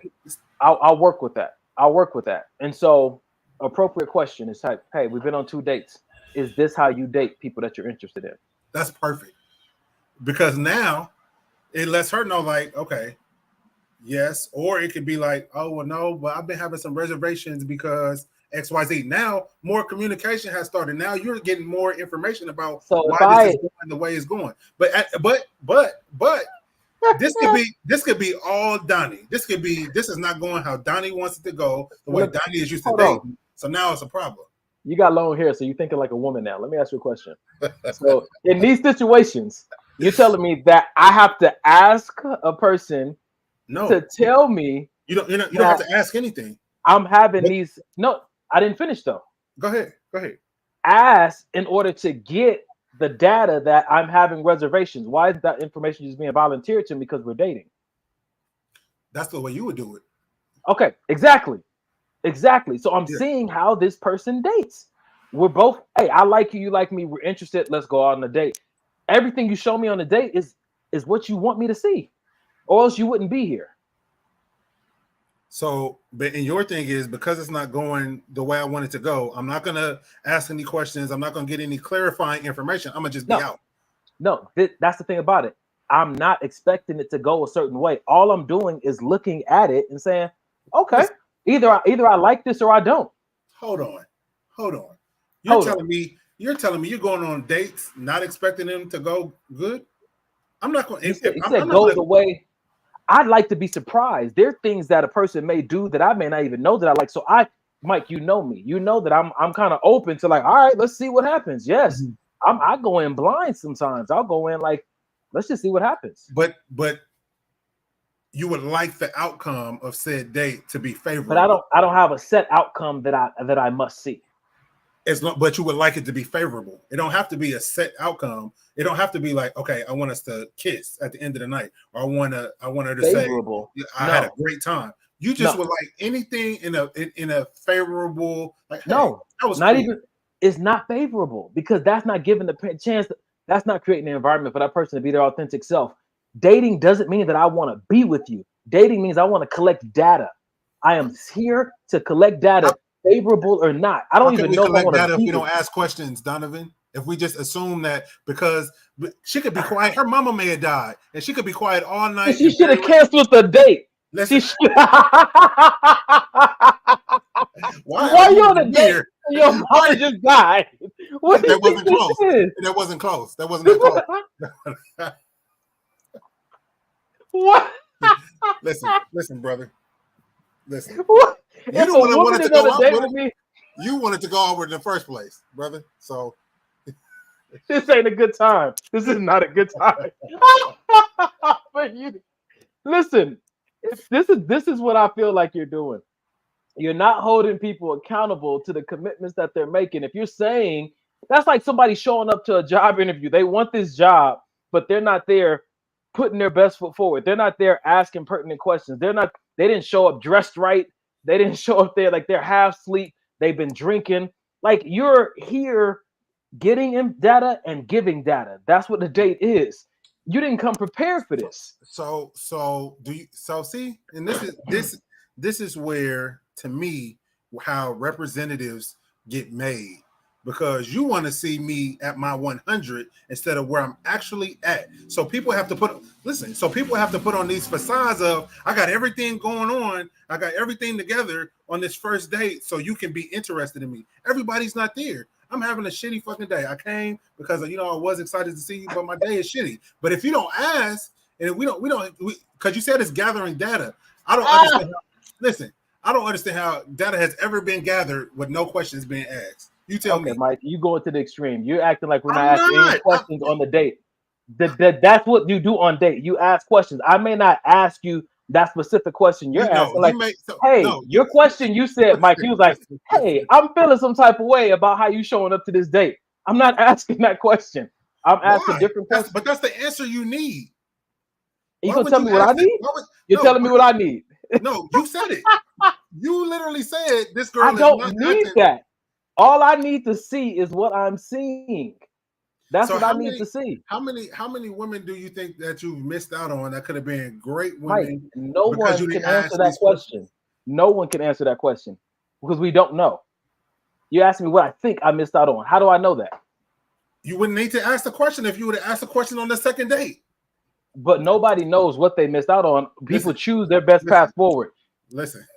I'll work with that. I'll work with that. And so, appropriate question is like, hey, we've been on 2 dates. Is this how you date people that you're interested in? That's perfect. Because now it lets her know, like, okay, yes. Or it could be like, oh, well, no, but I've been having some reservations because XYZ. Now more communication has started. Now you're getting more information about why this is going the way it's going. But this could be all Donnie. This is not going how Donnie wants it to go, the way Donnie is used to dating. So now it's a problem. You got long hair, so you're thinking like a woman now. Let me ask you a question. So in these situations, you're telling me that I have to ask a person to tell me you don't have to ask anything. I'm having these. No, I didn't finish though. Go ahead. Ask in order to get the data that I'm having reservations. Why is that information just being volunteered to me because we're dating? That's the way you would do it. Okay, exactly. So I'm seeing how this person dates. We're both, hey, I like you, you like me, we're interested, let's go out on a date. Everything you show me on a date is what you want me to see, or else you wouldn't be here. So, but and your thing is, because it's not going the way I want it to go, I'm not going to ask any questions. I'm not going to get any clarifying information. I'm going to just be out. No, that's the thing about it. I'm not expecting it to go a certain way. All I'm doing is looking at it and saying, okay, either I like this or I don't. Hold on. You're telling me you're going on dates not expecting them to go good? I'm not going. You said go the way. I'd like to be surprised. There are things that a person may do that I may not even know that I like. So Mike, you know me. You know that I'm kind of open to like, all right, let's see what happens. Yes, I go in blind sometimes. I'll go in like, let's just see what happens. But you would like the outcome of said date to be favorable. But I don't have a set outcome that I must see. It's not, but you would like it to be favorable. It don't have to be a set outcome. It don't have to be like, okay, I want us to kiss at the end of the night, or I want her to favorable. Say, I had a great time. You just would like anything in a favorable. Like, hey, no, that was not cool. even. It's not favorable because that's not giving the chance. That's not creating an environment for that person to be their authentic self. Dating doesn't mean that I want to be with you. Dating means I want to collect data. I am here to collect data. Favorable or not, I don't even know. Collect data if we don't ask questions, Donovan. If we just assume that, because she could be quiet, her mama may have died, and she could be quiet all night. And she should have canceled the date. Why you on a date? Your mama just died. That wasn't close. That wasn't close. That wasn't that close. What? Listen, brother. Listen. What? You don't want to go out with me. You wanted to go out with in the first place, brother. So this ain't a good time. This is not a good time. But listen, this is what I feel like you're doing. You're not holding people accountable to the commitments that they're making. If you're saying that's like somebody showing up to a job interview, they want this job, but they're not there putting their best foot forward. They're not there asking pertinent questions. They didn't show up dressed right. They didn't show up there like they're half asleep. They've been drinking. Like, you're here getting data and giving data. That's what the date is. You didn't come prepared for this. So see, and this is where, to me, how representatives get made. Because you want to see me at my 100 instead of where I'm actually at. So people have to put on these facades of, I got everything going on. I got everything together on this first date so you can be interested in me. Everybody's not there. I'm having a shitty fucking day. I came because, I was excited to see you, but my day is shitty. But if you don't ask, and we don't, because you said it's gathering data. I don't understand. I don't understand how data has ever been gathered with no questions being asked. You tell me, Mike. You going to the extreme. You're acting like we're not asking any questions on the date. That's what you do on date. You ask questions. I may not ask you that specific question you're asking. Your question. You said, Mike. You was like, "Hey, I'm feeling some type of way about how you showing up to this date." I'm not asking that question. I'm asking different questions. But that's the answer you need. You gonna tell me what I need? You're telling me what I need. No, you said it. You literally said this girl. I don't need that. All I need to see is what I'm seeing. That's what I need to see. How many women do you think that you've missed out on that could have been great Mike, women? no one can answer that question. No one can answer that question because we don't know. You asked me what I think I missed out on. How do I know that? You wouldn't need to ask the question if you would have asked the question on the second date. But nobody knows what they missed out on. People choose their best path forward.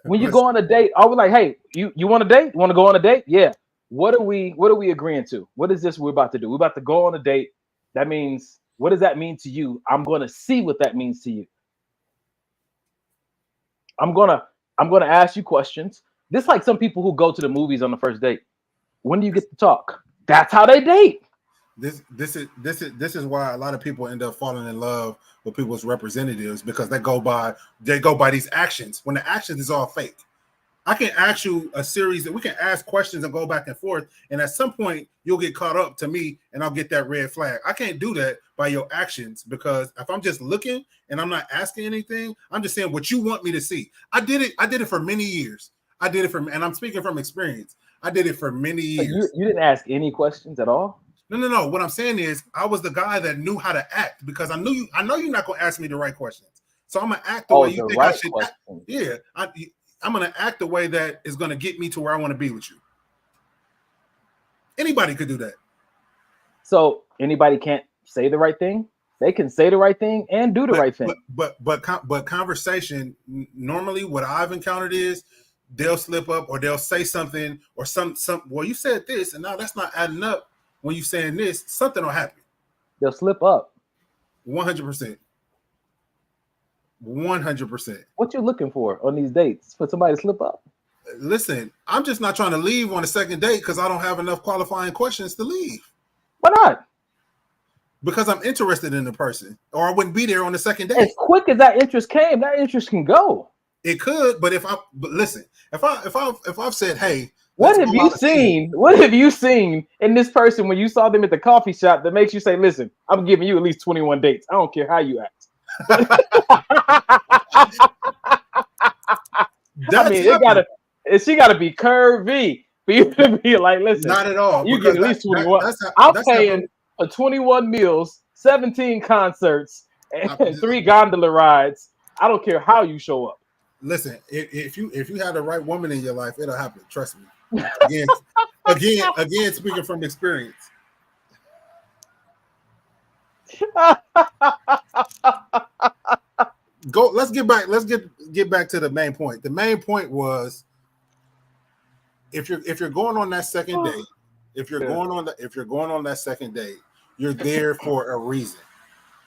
When you go on a date, are we like, hey, you want a date? You want to go on a date? Yeah. What are we agreeing to? What is this we're about to do? We're about to go on a date. That means, what does that mean to you? I'm going to see what that means to you. I'm gonna ask you questions. This like some people who go to the movies on the first date. When do you get to talk? That's how they date. This is why a lot of people end up falling in love with people's representatives, because they go by these actions when the actions is all fake. I can ask you a series that we can ask questions and go back and forth, and at some point you'll get caught up to me and I'll get that red flag. I can't do that by your actions, because if I'm just looking and I'm not asking anything, I'm just saying what you want me to see. I did it for many years. And I'm speaking from experience. I did it for many years. You didn't ask any questions at all? No. What I'm saying is I was the guy that knew how to act, because I know you're not going to ask me the right questions. So I'm going to act the way you think I should act. Yeah. I'm going to act the way that is going to get me to where I want to be with you. Anybody could do that. So anybody can't say the right thing? They can say the right thing and do the right thing. But conversation, normally what I've encountered is they'll slip up or they'll say something or some well, you said this and now that's not adding up. When you're saying this, something will happen. They'll slip up. 100%. 100%. What you looking for on these dates? For somebody to slip up? Listen, I'm just not trying to leave on a second date because I don't have enough qualifying questions to leave. Why not? Because I'm interested in the person, or I wouldn't be there on the second date. As quick as that interest came, that interest can go. It could, but listen, if I've said, hey, what have you seen? What have you seen in this person when you saw them at the coffee shop that makes you say, listen, I'm giving you at least 21 dates. I don't care how you act. She gotta be curvy for you to be like, listen, not at all. You get at least 21. I'm paying for 21 meals, 17 concerts, and 3 gondola rides. I don't care how you show up. Listen, if you have the right woman in your life, it'll happen. Trust me. Again, speaking from experience. Let's get back to the main point. The main point was if you're going on that second date, if you're going on that second date, you're there for a reason.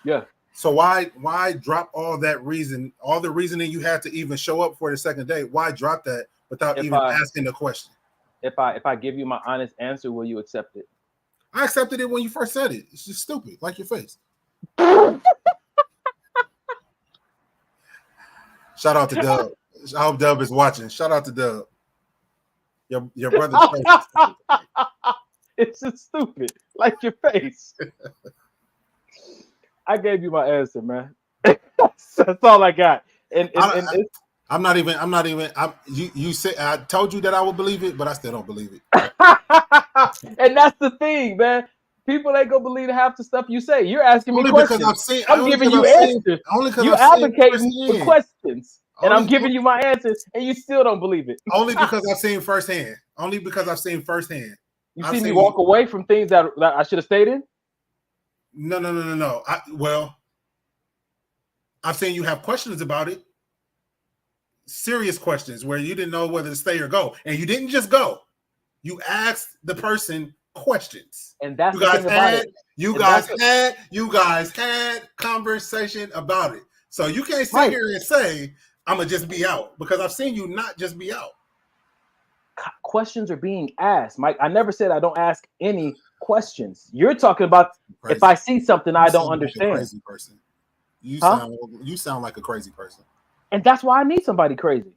Yeah. So why drop all the reasoning you had to even show up for the second date? Why drop that without asking the question? If I give you my honest answer, will you accept it? I accepted it when you first said it. It's just stupid, like your face. Shout out to Dub. I hope Dub is watching. Shout out to Dub. Your brother's face. It's just stupid, like your face. I gave you my answer, man. That's all I got. I'm not even. You said I told you that I would believe it, but I still don't believe it. And that's the thing, man. People ain't gonna believe half the stuff you say. You're asking me questions. I'm giving you answers. You're advocating for questions, and I'm giving you my answers, and you still don't believe it. Only because I've seen firsthand. You see me walk away from things that I should have stayed in. No. I've seen you have questions about it. Serious questions where you didn't know whether to stay or go, and you didn't just go. You asked the person questions, and that's you guys had conversation about it. So you can't sit here and say I'm gonna just be out, because I've seen you not just be out. Questions are being asked, Mike. I never said I don't ask any questions. You're talking about if I see something I don't understand. Like a crazy person. You sound like a crazy person. And that's why I need somebody crazy.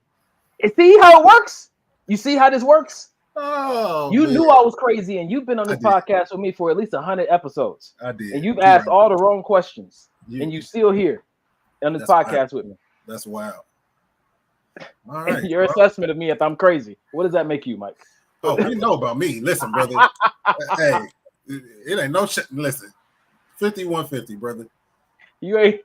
And see how it works? You see how this works? Oh, you knew I was crazy, and you've been on this podcast with me for at least 100 episodes. I did. And you've asked all the wrong questions, and you still here on this podcast with me. That's wild. All right. Your assessment of me if I'm crazy. What does that make you, Mike? Oh, you know about me. Listen, brother. Hey, It ain't no shit. Listen, 5150, brother. You ain't.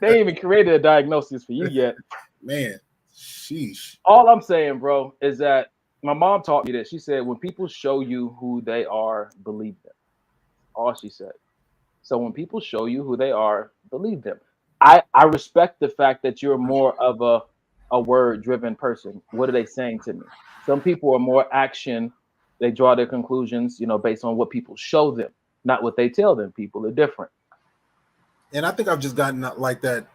They ain't even created a diagnosis for you yet. Man, sheesh. All I'm saying, bro, is that my mom taught me this. She said, when people show you who they are, believe them. All she said. So when people show you who they are, believe them. I respect the fact that you're more of a word-driven person. What are they saying to me? Some people are more action. They draw their conclusions, based on what people show them, not what they tell them. People are different. And I think I've just gotten like that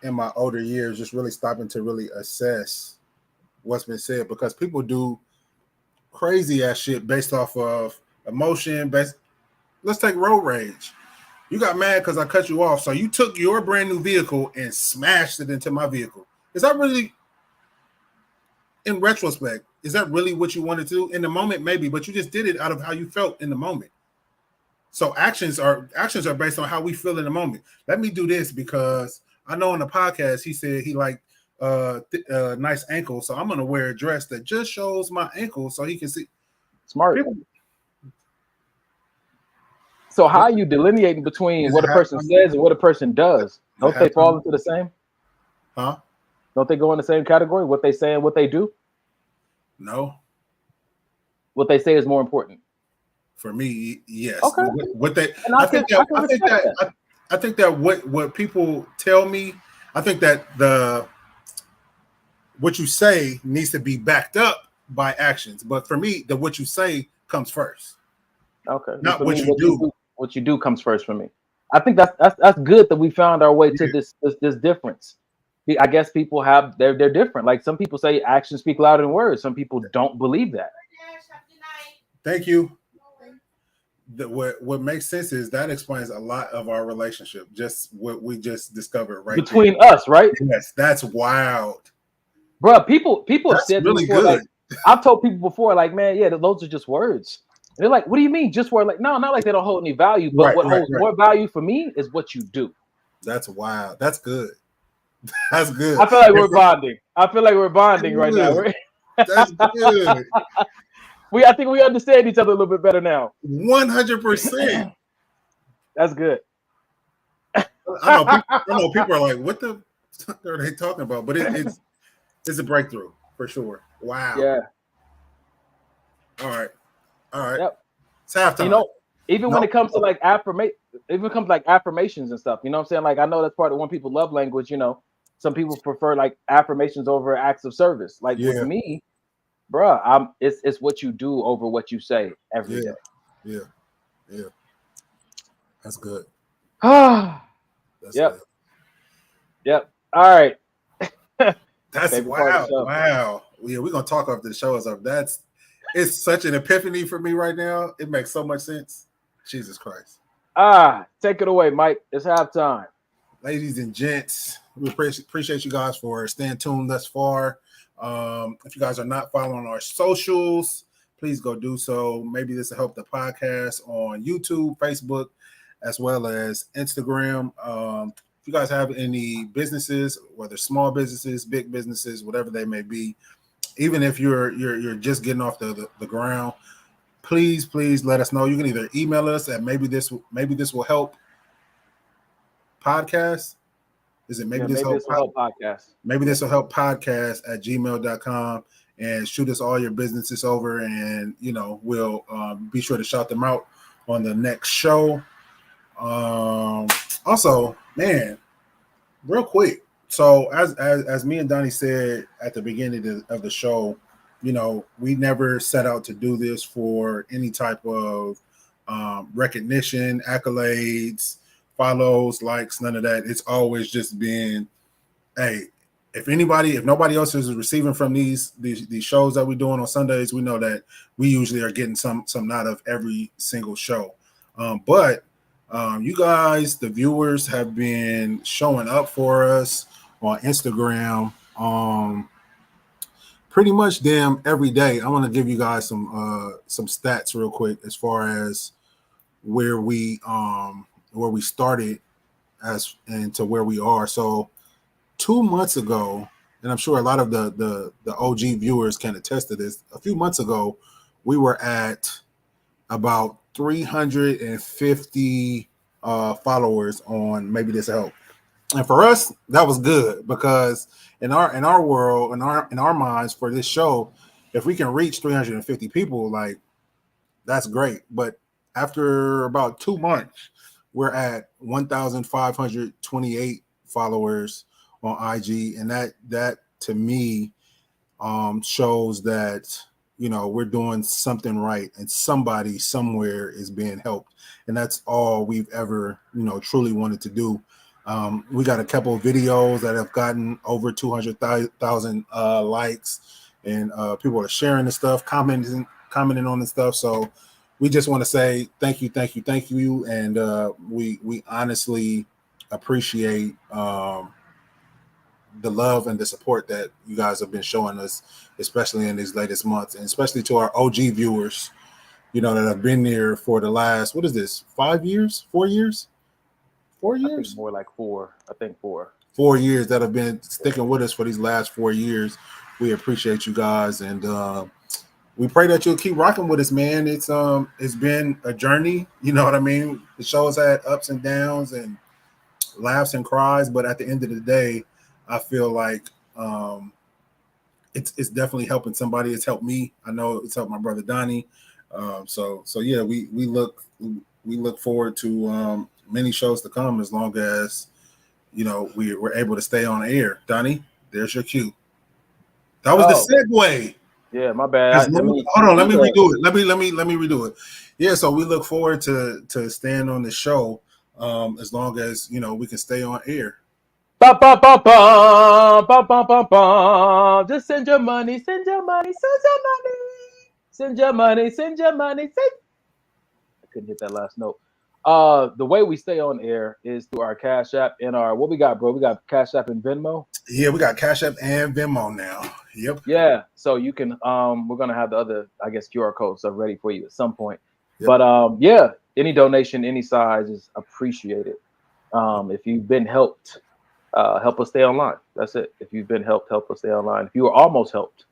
in my older years, just really stopping to really assess what's been said, because people do crazy ass shit based off of emotion. Let's take road rage. You got mad because I cut you off, so you took your brand new vehicle and smashed it into my vehicle. Is that really, in retrospect, is that really what you wanted to do? In the moment, maybe, but you just did it out of how you felt in the moment. So actions are based on how we feel in the moment. Let me do this because I know in the podcast he said he liked nice ankles, so I'm gonna wear a dress that just shows my ankle so he can see. Smart. So how are you delineating between what a person says and what a person does? Don't they fall into the same? Huh? Don't they go in the same category? What they say and what they do? No. What they say is more important. For me, yes. Okay. I think that what people tell me, I think that what you say needs to be backed up by actions. But for me, what you say comes first. Okay. Not what you do. What you do comes first for me. I think that's good that we found our way to this difference. I guess people they're different. Like some people say actions speak louder than words. Some people don't believe that. Thank you. What makes sense is that explains a lot of our relationship. Just what we just discovered right between us, right? Yes, that's wild, bro. People have said really before, good. Like, I've told people before, like, man, yeah, those are just words. And they're like, what do you mean, just word? Like, no, not like they don't hold any value, but what holds more value for me is what you do. That's wild. That's good. That's good. I feel like we're bonding. Right now. That's good. I think we understand each other a little bit better now. 100%. That's good. I know people are like, what the fuck are they talking about? But it's a breakthrough for sure. Wow. Yeah. All right. Yep. It's halftime. When it comes to like affirmations and stuff, you know what I'm saying? Like, I know that's part of when people love language, some people prefer like affirmations over acts of service. Like with me, bruh, it's what you do over what you say every day. Yeah. That's good. Yep. Yep. All right. That's wow. Wow. Yeah, we're gonna talk after the show is up. It's such an epiphany for me right now. It makes so much sense. Jesus Christ. Take it away, Mike. It's halftime. Ladies and gents, we appreciate you guys for staying tuned thus far. If you guys are not following our socials, please go do so. Maybe this will help the podcast on YouTube, Facebook, as well as Instagram. If you guys have any businesses, whether small businesses, big businesses, whatever they may be, even if you're just getting off the ground, please let us know. You can either email us at maybe this will help podcast. Is it maybe this will help podcast? Maybe this will help podcast at gmail.com, and shoot us all your businesses over, and we'll be sure to shout them out on the next show. Also, man, real quick. So as me and Donnie said at the beginning of the show, we never set out to do this for any type of recognition, accolades, follows, likes, none of that. It's always just been, hey, if nobody else is receiving from these shows that we're doing on Sundays, we know that we usually are getting some out of every single show. But you guys, the viewers, have been showing up for us on Instagram, pretty much damn every day. I want to give you guys some stats real quick as far as where we started and to where we are. So 2 months ago, and I'm sure a lot of the OG viewers can attest to this. A few months ago, we were at about 350 followers on Maybe This Help. And for us, that was good because in our world, in our minds for this show, if we can reach 350 people, like that's great. But after about 2 months, we're at 1,528 followers on IG, and that to me shows that we're doing something right, and somebody somewhere is being helped, and that's all we've ever truly wanted to do. We got a couple of videos that have gotten over 200,000 likes, and people are sharing the stuff, commenting on the stuff. So we just want to say thank you, and we honestly appreciate the love and the support that you guys have been showing us, especially in these latest months, and especially to our OG viewers, that have been there for the last, what is this, 5 years, 4 years? 4 years? I think more like 4. I think 4. 4 years that have been sticking with us for these last 4 years. We appreciate you guys, and we pray that you'll keep rocking with us, man. It's been a journey, you know what I mean? The show's had ups and downs and laughs and cries, but at the end of the day, I feel like it's definitely helping somebody. It's helped me. I know it's helped my brother Donnie. So yeah, we look forward to many shows to come, as long as we're able to stay on air. Donnie, there's your cue. That was the segue. Yeah, my bad. Hold on, let me redo it. Let me redo it. Yeah, so we look forward to staying on the show, as long as we can stay on air. Ba, ba, ba, ba, ba, ba, ba, ba. Just send your money, send your money, send your money, send your money, send your money. I couldn't hit that last note. The way we stay on air is through our Cash App and our, what we got, bro? We got Cash App and Venmo. Yeah, we got Cash App and Venmo now. Yep. Yeah, so you can we're gonna have the other, I guess, QR codes ready for you at some point. Yep. But yeah, any donation, any size is appreciated. If you've been helped, help us stay online. That's it. If you've been helped, help us stay online. If you were almost helped,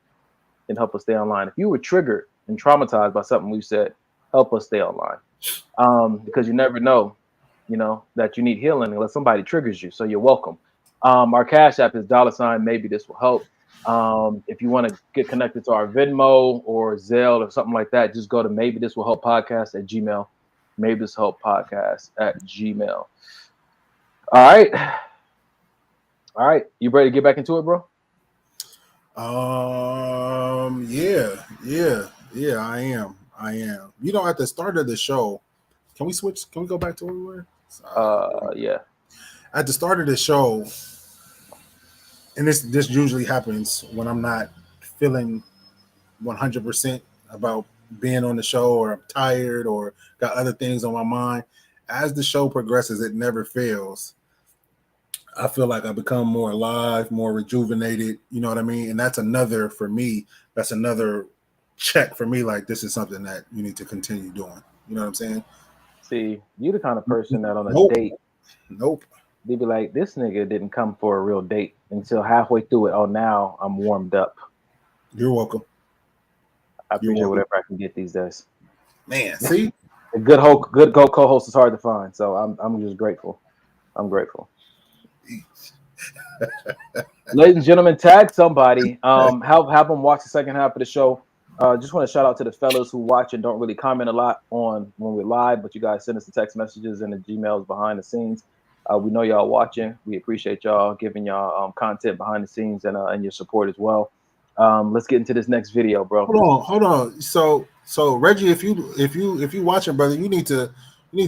then help us stay online. If you were triggered and traumatized by something we said, help us stay online. Because you never know, that you need healing unless somebody triggers you. So you're welcome. Our Cash App is $ maybe this will help. If you want to get connected to our Venmo or Zelle or something like that, just go to maybe this will help podcast at Gmail. Maybe this help podcast at Gmail. All right. You ready to get back into it, bro? Yeah, I am. At the start of the show, can we switch? Can we go back to where we were? Yeah. At the start of the show, and this usually happens when I'm not feeling 100% about being on the show, or I'm tired, or got other things on my mind. As the show progresses, it never fails. I feel like I become more alive, more rejuvenated. You know what I mean? And that's another, for me, that's another check for me. Like, this is something that you need to continue doing. You know what I'm saying? See, you're the kind of person that on a date. Nope. They'd be like, this nigga didn't come for a real date until halfway through it. Oh, now I'm warmed up. You're welcome. I appreciate whatever I can get these days. Man, see? A good co-host is hard to find. So I'm just grateful. I'm grateful. Ladies and gentlemen, tag somebody. Have them watch the second half of the show. Just want to shout out to the fellas who watch and don't really comment a lot on when we're live, but you guys send us the text messages and the Gmails behind the scenes. We know y'all watching. We appreciate y'all giving y'all content behind the scenes and your support as well. Let's get into this next video, bro. Hold on. So Reggie, if you watching, brother, you need to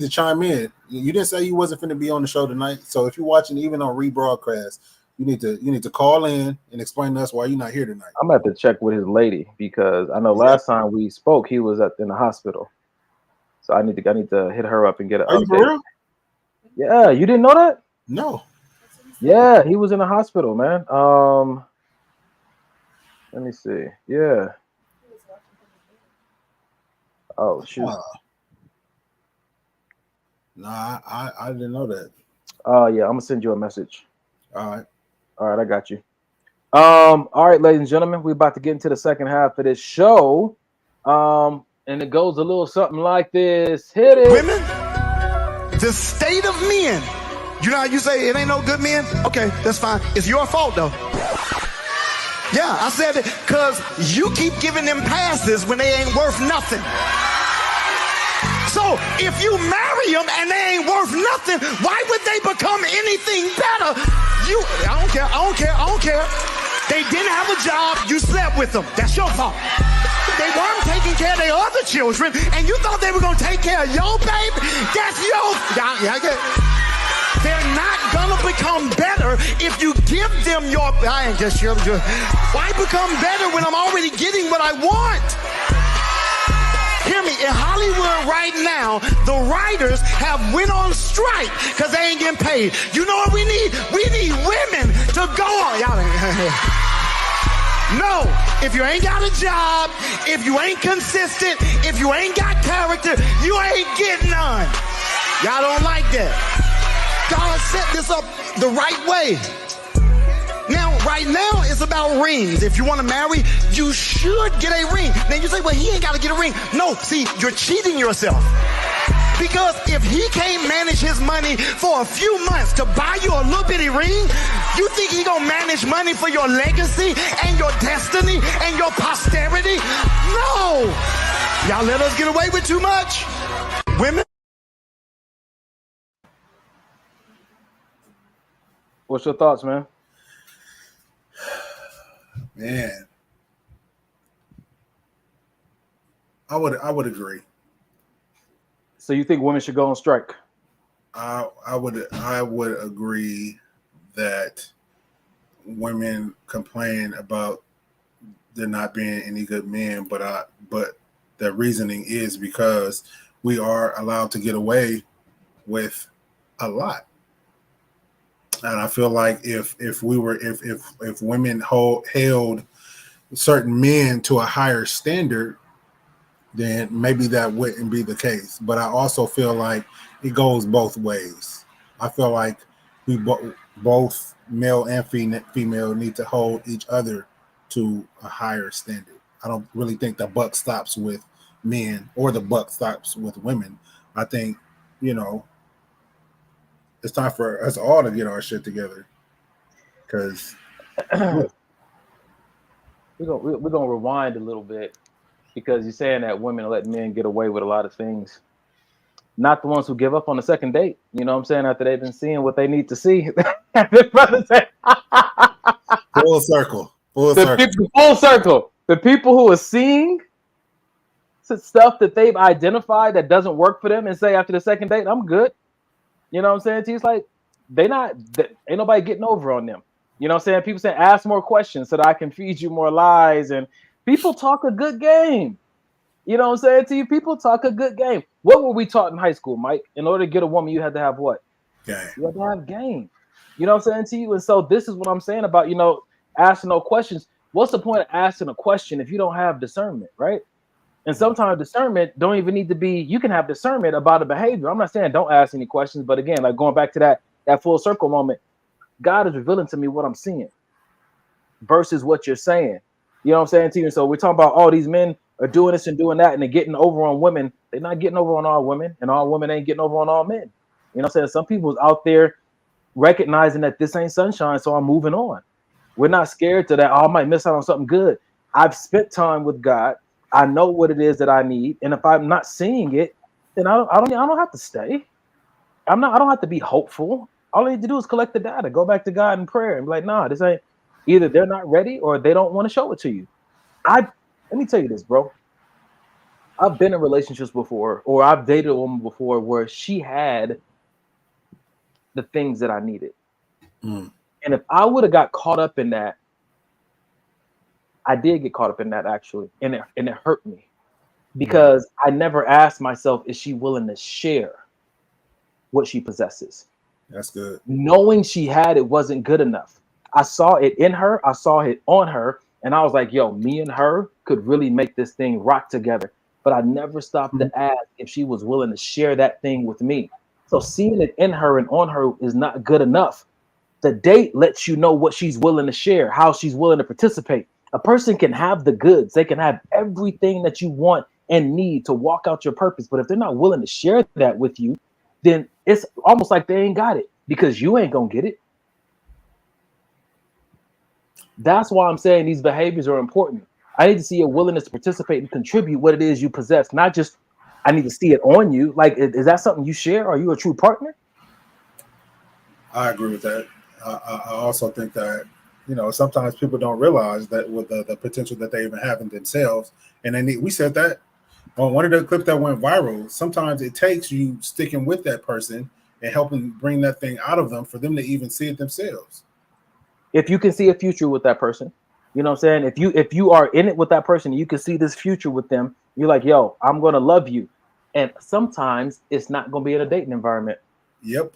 chime in. You didn't say you wasn't going to be on the show tonight. So if you're watching, even on rebroadcast, you need to call in and explain to us why you're not here tonight. I'm gonna have to check with his lady, because I know last time we spoke, he was in the hospital. So I need to hit her up and get an update. Are you for real? Yeah, you didn't know that? No. Yeah, he was in the hospital, man. Let me see. Yeah. Oh shoot. Nah, I didn't know that. Yeah, I'm gonna send you a message. All right, I got you. All right, ladies and gentlemen, we're about to get into the second half of this show. And it goes a little something like this. Hit it. Women, the state of men. You know how you say it ain't no good men? Okay, that's fine. It's your fault though. Yeah, I said it because you keep giving them passes when they ain't worth nothing. So if you marry them and they ain't worth nothing, why would they become anything better? I don't care. They didn't have a job, you slept with them. That's your fault. They weren't taking care of their other children, and you thought they were gonna take care of your baby? That's your. They're not gonna become better if you give them your. I ain't just sure. Why become better when I'm already getting what I want? Hear me, in Hollywood right now, the writers have went on strike because they ain't getting paid. You know what we need? We need women to go on. Y'all ain't. No, if you ain't got a job, if you ain't consistent, if you ain't got character, you ain't getting none. Y'all don't like that. God set this up the right way. Now, right now, it's about rings. If you want to marry, you should get a ring. Then you say, well, he ain't got to get a ring. No, see, you're cheating yourself. Because if he can't manage his money for a few months to buy you a little bitty ring, you think he gonna manage money for your legacy and your destiny and your posterity? No! Y'all let us get away with too much. Women. What's your thoughts, man? Man, I would agree. So you think women should go on strike? I would agree that women complain about there not being any good men, but the reasoning is because we are allowed to get away with a lot. And I feel like if women held certain men to a higher standard, then maybe that wouldn't be the case. But I also feel like it goes both ways. I feel like we both male and female need to hold each other to a higher standard. I don't really think the buck stops with men or the buck stops with women. I think, it's time for us all to get our shit together. Because we're gonna rewind a little bit, because you're saying that women let men get away with a lot of things. Not the ones who give up on the second date. You know what I'm saying? After they've been seeing what they need to see. Full circle. Full circle. The people who are seeing stuff that they've identified that doesn't work for them and say after the second date, I'm good. You know what I'm saying? It's like ain't nobody getting over on them. You know what I'm saying? People say, ask more questions so that I can feed you more lies. And people talk a good game. You know what I'm saying to you? People talk a good game. What were we taught in high school, Mike? In order to get a woman, you had to have what? Game. You had to have game. You know what I'm saying to you? And so this is what I'm saying about, asking no questions. What's the point of asking a question if you don't have discernment, right? And sometimes discernment don't even need to be, you can have discernment about a behavior. I'm not saying don't ask any questions, but again, like going back to that full circle moment, God is revealing to me what I'm seeing versus what you're saying. You know what I'm saying to you? And so we're talking about all these men are doing this and doing that, and they're getting over on women. They're not getting over on all women, and all women ain't getting over on all men. You know what I'm saying? Some people's out there recognizing that this ain't sunshine, so I'm moving on. We're not scared to that, I might miss out on something good. I've spent time with God. I know what it is that I need, and if I'm not seeing it, then I don't have to stay. I don't have to be hopeful. All I need to do is collect the data, go back to God in prayer, and be like, nah, this ain't. Either they're not ready or they don't want to show it to you. Let me tell you this, bro. I've been in relationships before, or I've dated a woman before where she had the things that I needed. And if I would have got caught up in that, I did get caught up in that actually, and it hurt me because I never asked myself, is she willing to share what she possesses? That's good. Knowing she had it wasn't good enough. I saw it in her, I saw it on her, and I was like, yo, me and her could really make this thing rock together. But I never stopped to ask if she was willing to share that thing with me. So seeing it in her and on her is not good enough. The date lets you know what she's willing to share, how she's willing to participate. A person can have the goods. They can have everything that you want and need to walk out your purpose. But if they're not willing to share that with you, then it's almost like they ain't got it because you ain't gonna get it. That's why I'm saying these behaviors are important. I need to see your willingness to participate and contribute what it is you possess, not just I need to see it on you. Like, is that something you share? Are you a true partner? I agree with that. I also think that, you know, sometimes people don't realize that with the potential that they even have in themselves. And we said that on one of the clips that went viral. Sometimes it takes you sticking with that person and helping bring that thing out of them for them to even see it themselves. If you can see a future with that person, you know what I'm saying? If you are in it with that person, you can see this future with them. You're like, yo, I'm going to love you. And sometimes it's not going to be in a dating environment. Yep.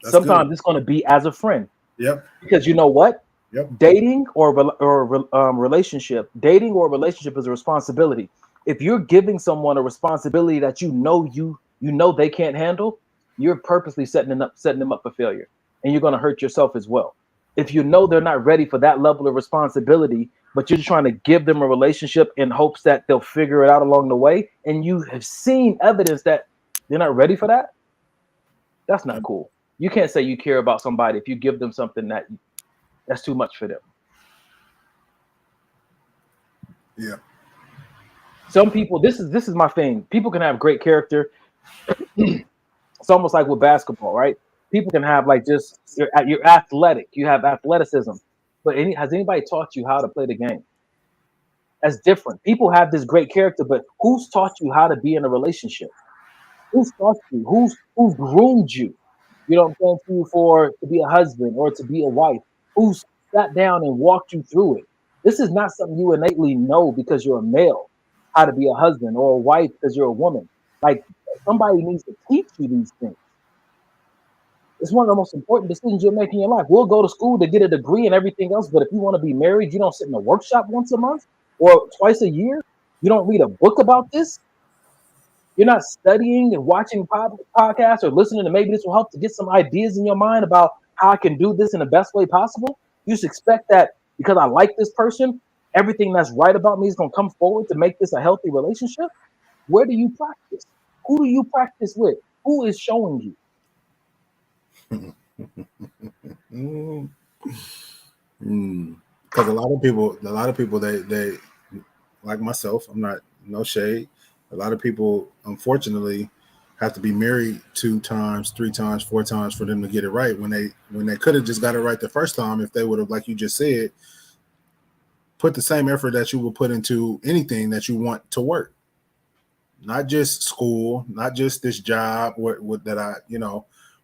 Sometimes it's going to be as a friend. Yep. Because you know what? Yep. Dating or relationship is a responsibility. If you're giving someone a responsibility that you know they can't handle, you're purposely setting them up for failure, and you're going to hurt yourself as well. If you know they're not ready for that level of responsibility, but you're just trying to give them a relationship in hopes that they'll figure it out along the way, and you have seen evidence that they're not ready for that, that's not cool. You can't say you care about somebody if you give them something that's too much for them. Yeah. Some people, this is my thing. People can have great character. It's almost like with basketball, right? People can have like just you're athletic, you have athleticism, but has anybody taught you how to play the game? That's different. People have this great character, but who's taught you how to be in a relationship? Who's taught you? Who's groomed you? You know what I'm saying, to be a husband or to be a wife? Who's sat down and walked you through it? This is not something you innately know because you're a male, how to be a husband, or a wife because you're a woman. Like, somebody needs to teach you these things. It's one of the most important decisions you'll make in your life. We'll go to school to get a degree and everything else, but if you want to be married, you don't sit in a workshop once a month or twice a year. You don't read a book about this. You're not studying and watching podcasts or listening to maybe this will help to get some ideas in your mind about how I can do this in the best way possible. You just expect that because I like this person, everything that's right about me is going to come forward to make this a healthy relationship. Where do you practice? Who do you practice with? Who is showing you? Because a lot of people, they like myself. I'm not no shade. A lot of people, unfortunately, have to be married 2 times, 3 times, 4 times for them to get it right. When they could have just got it right the first time, if they would have, like you just said, put the same effort that you would put into anything that you want to work. Not just school, not just this job that I,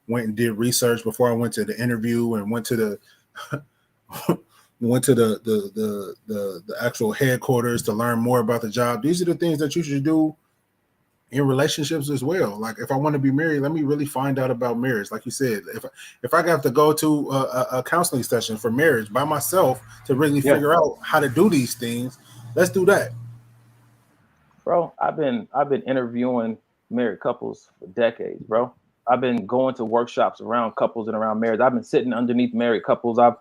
went and did research before I went to the interview and went to the the actual headquarters to learn more about the job. These are the things that you should do in relationships as well. Like, if I want to be married, let me really find out about marriage. Like you said, if I have to go to a counseling session for marriage by myself to really figure out how to do these things, let's do that. Bro, I've been interviewing married couples for decades, bro. I've been going to workshops around couples and around marriage. I've been sitting underneath married couples. I've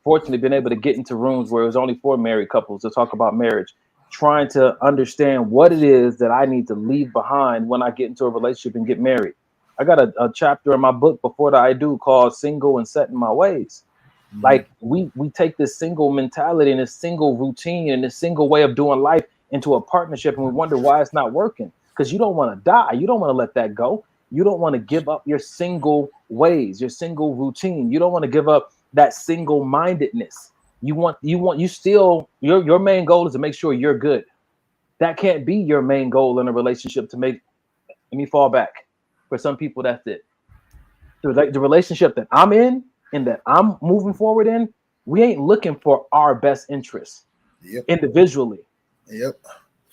fortunately been able to get into rooms where it was only for married couples to talk about marriage, trying to understand what it is that I need to leave behind when I get into a relationship and get married. I got a chapter in my book before that I do called Single and Set in My Ways. Mm-hmm. Like, we take this single mentality and this single routine and this single way of doing life into a partnership, and we wonder why it's not working. Because you don't want to die. You don't want to let that go. You don't want to give up your single ways, your single routine. You don't want to give up that single-mindedness. Your main goal is to make sure you're good. That can't be your main goal in a relationship to make, let me fall back. For some people, that's it. The relationship that I'm in and that I'm moving forward in, we ain't looking for our best interests individually. Yep.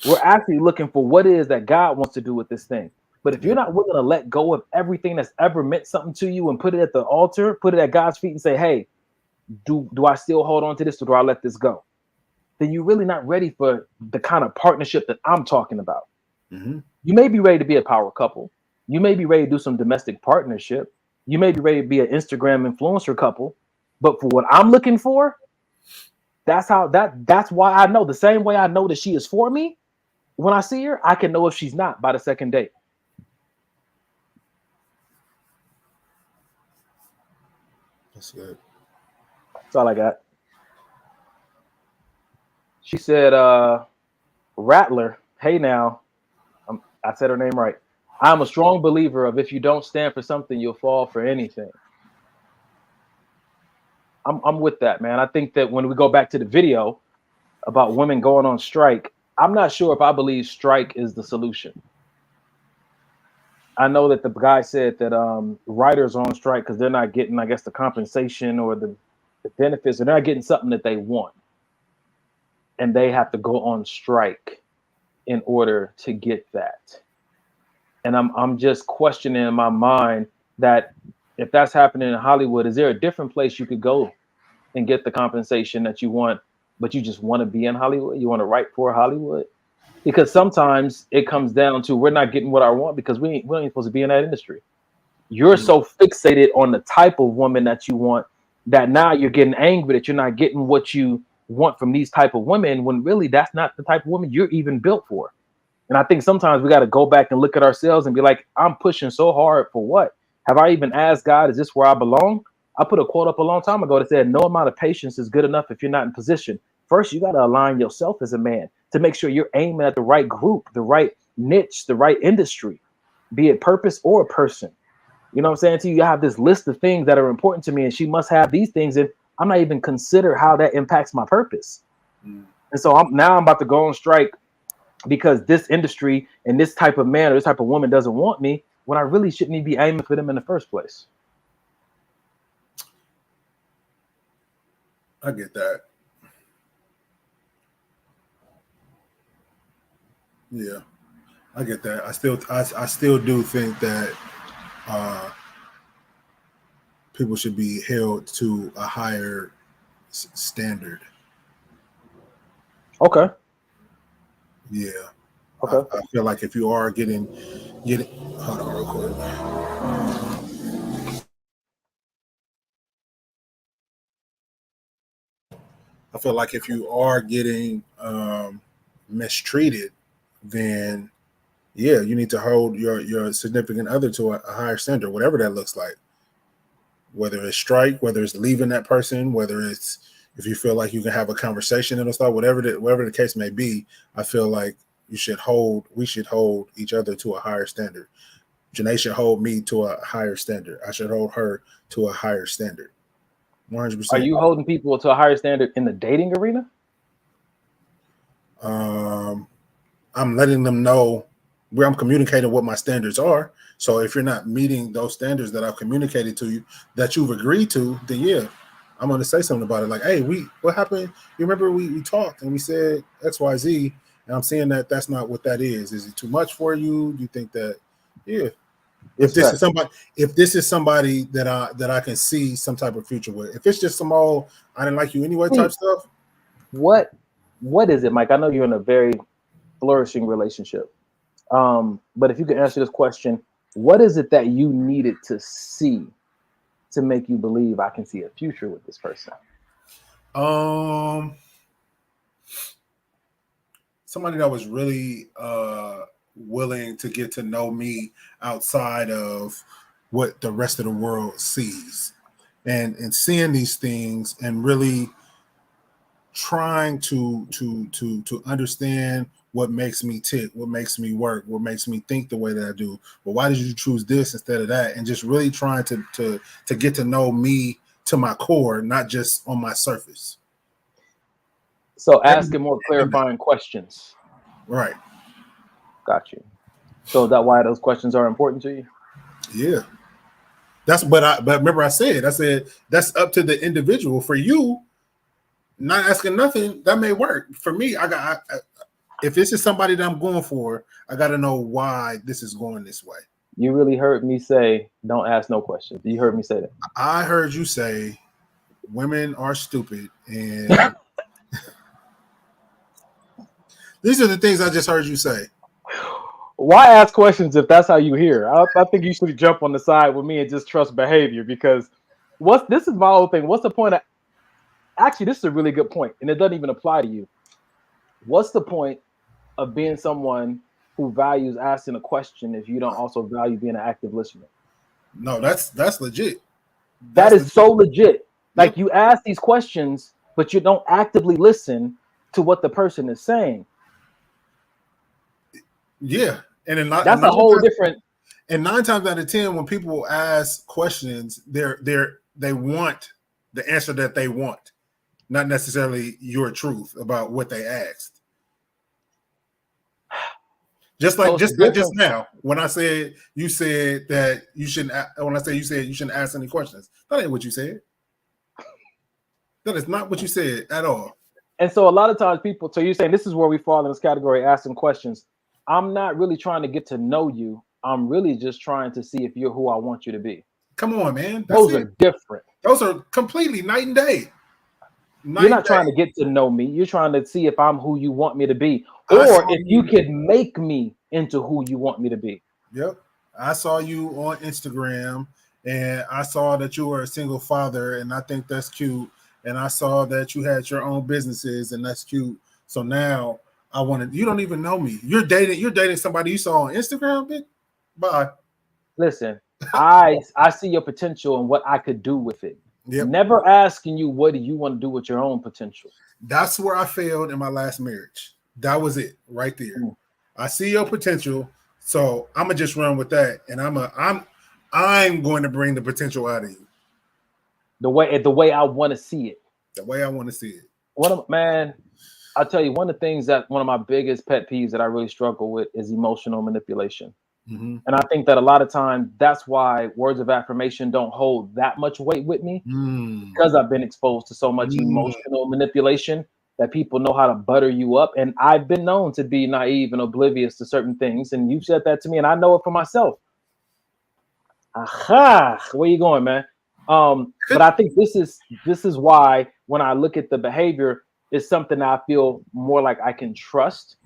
We're actually looking for what it is that God wants to do with this thing. But if you're not willing to let go of everything that's ever meant something to you and put it at the altar, put it at God's feet and say, hey, do I still hold on to this or do I let this go? Then you're really not ready for the kind of partnership that I'm talking about. Mm-hmm. You may be ready to be a power couple. You may be ready to do some domestic partnership. You may be ready to be an Instagram influencer couple. But for what I'm looking for, that's why I know, the same way I know that she is for me, when I see her, I can know if she's not by the second date. That's good. That's all I got. She said, Rattler, hey now, I said her name right. I'm a strong believer of if you don't stand for something, you'll fall for anything. I'm with that, man. I think that when we go back to the video about women going on strike, I'm not sure if I believe strike is the solution. I know that the guy said that writers are on strike because they're not getting, I guess, the compensation or the benefits, or they're not getting something that they want. And they have to go on strike in order to get that. And I'm just questioning in my mind that if that's happening in Hollywood, is there a different place you could go and get the compensation that you want, but you just want to be in Hollywood? You want to write for Hollywood? Because sometimes it comes down to we're not getting what I want because we ain't supposed to be in that industry. You're so fixated on the type of woman that you want that now you're getting angry that you're not getting what you want from these type of women, when really that's not the type of woman you're even built for. And I think sometimes we got to go back and look at ourselves and be like, I'm pushing so hard for what? Have I even asked God, is this where I belong? I put a quote up a long time ago that said, no amount of patience is good enough if you're not in position. First, you got to align yourself as a man to make sure you're aiming at the right group, the right niche, the right industry, be it purpose or a person. You know what I'm saying to you? You have this list of things that are important to me, and she must have these things, and I'm not even consider how that impacts my purpose. And so I'm about to go on strike because this industry and this type of man or this type of woman doesn't want me, when I really shouldn't even be aiming for them in the first place. I get that. Yeah, I get that. I still do think that people should be held to a higher standard. Okay. Yeah. Okay. I feel like if you are getting, hold on real quick. I feel like if you are getting mistreated, then yeah, you need to hold your significant other to a higher standard, whatever that looks like. Whether it's strike, whether it's leaving that person, whether it's if you feel like you can have a conversation and stuff, whatever the case may be, I feel like we should hold each other to a higher standard. Janae should hold me to a higher standard. I should hold her to a higher standard. 100%. Are you holding people to a higher standard in the dating arena? I'm letting them know where I'm communicating what my standards are. So if you're not meeting those standards that I've communicated to you, that you've agreed to, then yeah, I'm going to say something about it. Like, hey, what happened? You remember we talked and we said X, Y, Z, and I'm seeing that that's not what that is. Is it too much for you? Do you think that, yeah. If this is somebody that I can see some type of future with, if it's just some old I didn't like you anyway type stuff. What is it, Mike? I know you're in a very flourishing relationship. But if you could answer this question, what is it that you needed to see to make you believe I can see a future with this person? Somebody that was really willing to get to know me outside of what the rest of the world sees, and seeing these things and really trying to understand what makes me tick, what makes me work, what makes me think the way that I do. Well, why did you choose this instead of that? And just really trying to get to know me to my core, not just on my surface. So asking more clarifying questions. Right. Got you. So is that why those questions are important to you? Yeah. But remember I said that's up to the individual. For you, not asking nothing, that may work. For me, if this is somebody that I'm going for, I got to know why this is going this way. You really heard me say, don't ask no questions. You heard me say that. I heard you say women are stupid. And these are the things I just heard you say. Why ask questions if that's how you hear? I think you should jump on the side with me and just trust behavior, because this is my whole thing. What's the point of, actually, this is a really good point, and it doesn't even apply to you. What's the point of being someone who values asking a question if you don't also value being an active listener? No, that's legit. That is so legit. Like you ask these questions, but you don't actively listen to what the person is saying. Yeah, and then that's a whole different. And 9 times out of 10, when people ask questions, they want the answer that they want, not necessarily your truth about what they asked. Just now, when I said you said that you shouldn't. When I say you said you shouldn't ask any questions, that ain't what you said. That is not what you said at all. And so a lot of times people, so you're saying this is where we fall in this category, asking questions. I'm not really trying to get to know you. I'm really just trying to see if you're who I want you to be. Come on, man. Those are different. Those are completely night and day. You're not trying to get to know me. You're trying to see if I'm who you want me to be, or if you can make me into who you want me to be. Yep. I saw you on Instagram, and I saw that you were a single father, and I think that's cute. And I saw that you had your own businesses, and that's cute. So now I wanted. You don't even know me. You're dating somebody you saw on Instagram, bitch? Bye. Listen, I see your potential and what I could do with it. Yep. Never asking you what do you want to do with your own potential. That's where I failed in my last marriage. That was it right there. I see your potential, so I'm gonna just run with that, and I'm going to bring the potential out of you. The way I want to see it. The way I want to see it. I'll tell you, one of the things that one of my biggest pet peeves that I really struggle with is emotional manipulation. Mm-hmm. And I think that a lot of times that's why words of affirmation don't hold that much weight with me, because I've been exposed to so much emotional manipulation that people know how to butter you up. And I've been known to be naive and oblivious to certain things. And you've said that to me, and I know it for myself. Aha, where you going, man? But I think this is why when I look at the behavior, it's something I feel more like I can trust.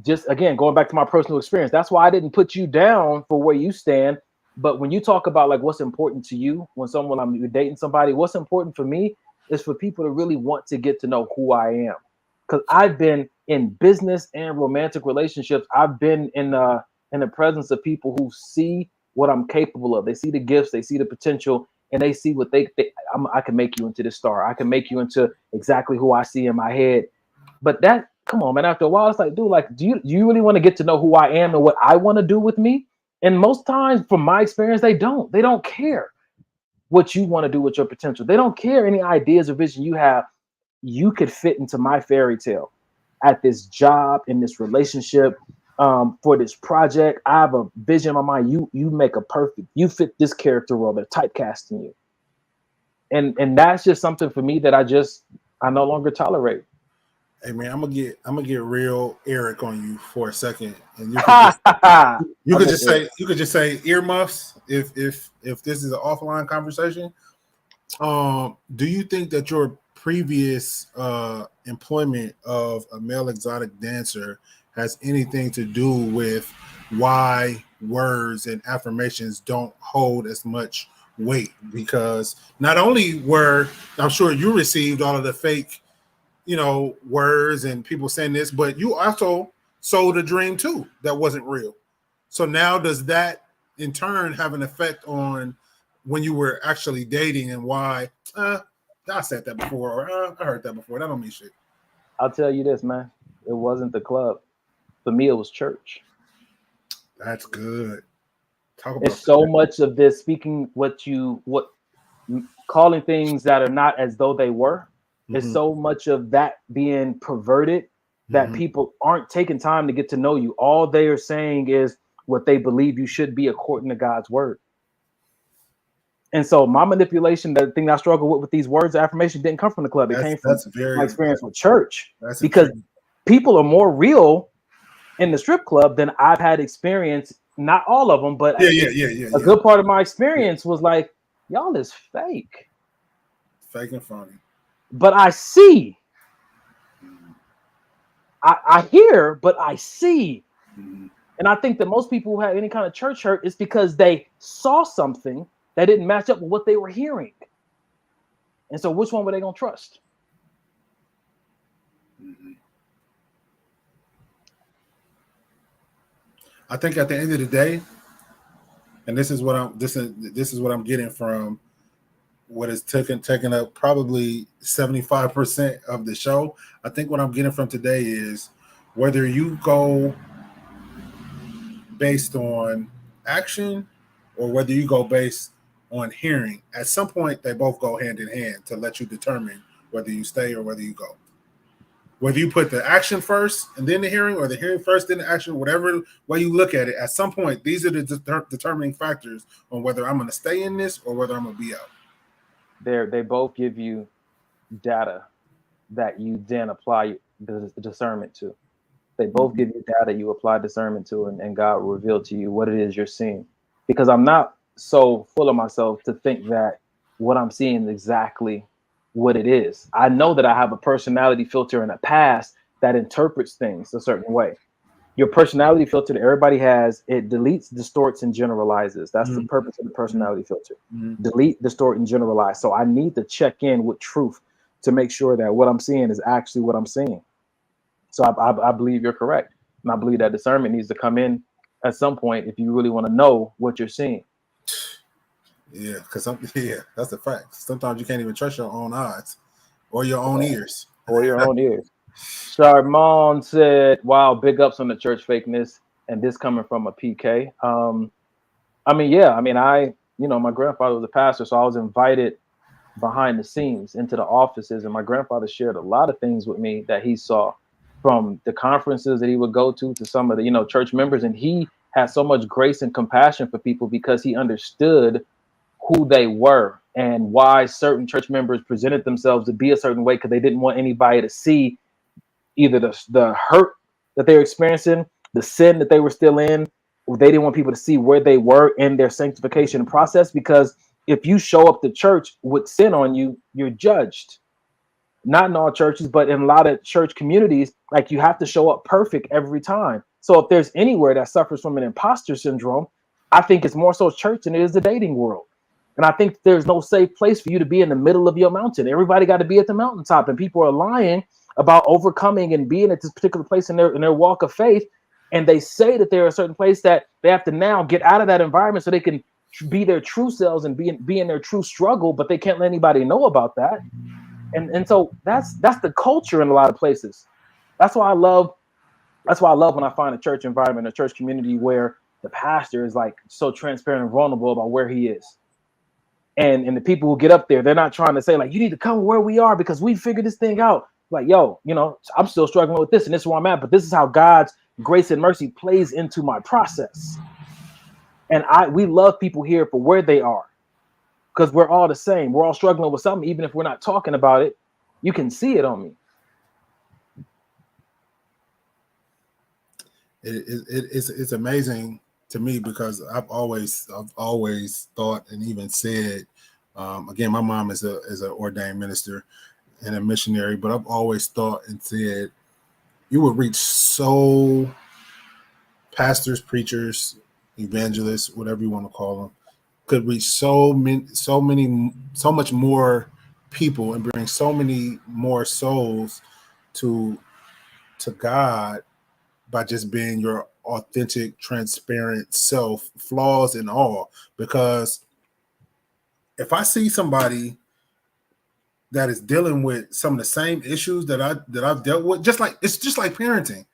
Just again, going back to my personal experience, that's why I didn't put you down for where you stand. But when you talk about like what's important to you, when you're dating somebody, what's important for me is for people to really want to get to know who I am. Because I've been in business and romantic relationships. I've been in the presence of people who see what I'm capable of. They see the gifts, they see the potential, and they see what I can make you into this star. I can make you into exactly who I see in my head. But that, come on, man, after a while, it's like, dude, like, do you really want to get to know who I am and what I want to do with me? And most times, from my experience, they don't care what you want to do with your potential. They don't care any ideas or vision you have. You could fit into my fairy tale at this job, in this relationship, for this project. I have a vision in my mind. You fit this character role. They're typecasting you. And that's just something for me that I no longer tolerate. Hey man, I'm gonna get real Eric on you for a second, and you could just say earmuffs if this is an offline conversation. Do you think that your previous employment of a male exotic dancer has anything to do with why words and affirmations don't hold as much weight? Because not only I'm sure you received all of the fake, words and people saying this, but you also sold a dream too that wasn't real. So now does that in turn have an effect on when you were actually dating and why? I said that before, or I heard that before. That don't mean shit. I'll tell you this, man. It wasn't the club. For me, it was church. That's good. Talk about it's so much of this speaking calling things that are not as though they were. There's so much of that being perverted that people aren't taking time to get to know you. All they are saying is what they believe you should be according to God's word. And so my manipulation, the thing I struggle with these words of affirmation didn't come from the club. It came from my experience with church. Because people are more real in the strip club than I've had experience. Not all of them, but a good part of my experience was like, y'all is fake. Fake and phony. But I see. I hear, but I see. And I think that most people who have any kind of church hurt is because they saw something that didn't match up with what they were hearing. And so which one were they going to trust? I think at the end of the day, and this is what I'm getting from what is taking up probably 75% of the show. I think what I'm getting from today is whether you go based on action or whether you go based on hearing, at some point they both go hand in hand to let you determine whether you stay or whether you go. Whether you put the action first and then the hearing, or the hearing first, then the action, whatever way you look at it, at some point, these are the determining factors on whether I'm going to stay in this or whether I'm going to be out. They both give you data that you then apply the discernment to. They both give you data you apply discernment to, and God will reveal to you what it is you're seeing. Because I'm not so full of myself to think that what I'm seeing is exactly what it is. I know that I have a personality filter in the past that interprets things a certain way. Your personality filter that everybody has, it deletes, distorts, and generalizes. That's the purpose of the personality filter. Delete, distort, and generalize. So I need to check in with truth to make sure that what I'm seeing is actually what I'm seeing. So I believe you're correct. And I believe that discernment needs to come in at some point if you really want to know what you're seeing. Yeah, because that's a fact. Sometimes you can't even trust your own eyes or your own ears. Or your own ears. Charmon said, wow, big ups on the church fakeness, and this coming from a PK. My grandfather was a pastor, so I was invited behind the scenes into the offices, and my grandfather shared a lot of things with me that he saw from the conferences that he would go to some of the, church members. And he had so much grace and compassion for people because he understood who they were and why certain church members presented themselves to be a certain way, because they didn't want anybody to see either the hurt that they were experiencing, the sin that they were still in. They didn't want people to see where they were in their sanctification process, because if you show up to church with sin on you, you're judged. Not in all churches, but in a lot of church communities, like, you have to show up perfect every time. So if there's anywhere that suffers from an imposter syndrome, I think it's more so church than it is the dating world. And I think there's no safe place for you to be in the middle of your mountain. Everybody got to be at the mountaintop, and people are lying about overcoming and being at this particular place in their walk of faith. And they say that they're a certain place that they have to now get out of that environment so they can be their true selves and be in their true struggle, but they can't let anybody know about that. And so that's the culture in a lot of places. That's why I love when I find a church environment, a church community where the pastor is like so transparent and vulnerable about where he is. And the people who get up there, they're not trying to say like, you need to come where we are because we figured this thing out. Like, yo, I'm still struggling with this, and this is where I'm at, but this is how God's grace and mercy plays into my process. And we love people here for where they are, because we're all the same. We're all struggling with something, even if we're not talking about it. You can see it on me. It's amazing to me, because I've always thought and even said, again, my mom is an ordained minister and a missionary, but I've always thought and said, you would reach pastors, preachers, evangelists, whatever you want to call them, could reach so much more people and bring so many more souls to God by just being your authentic, transparent self, flaws and all. Because if I see somebody that is dealing with some of the same issues that I've dealt with, it's just like parenting.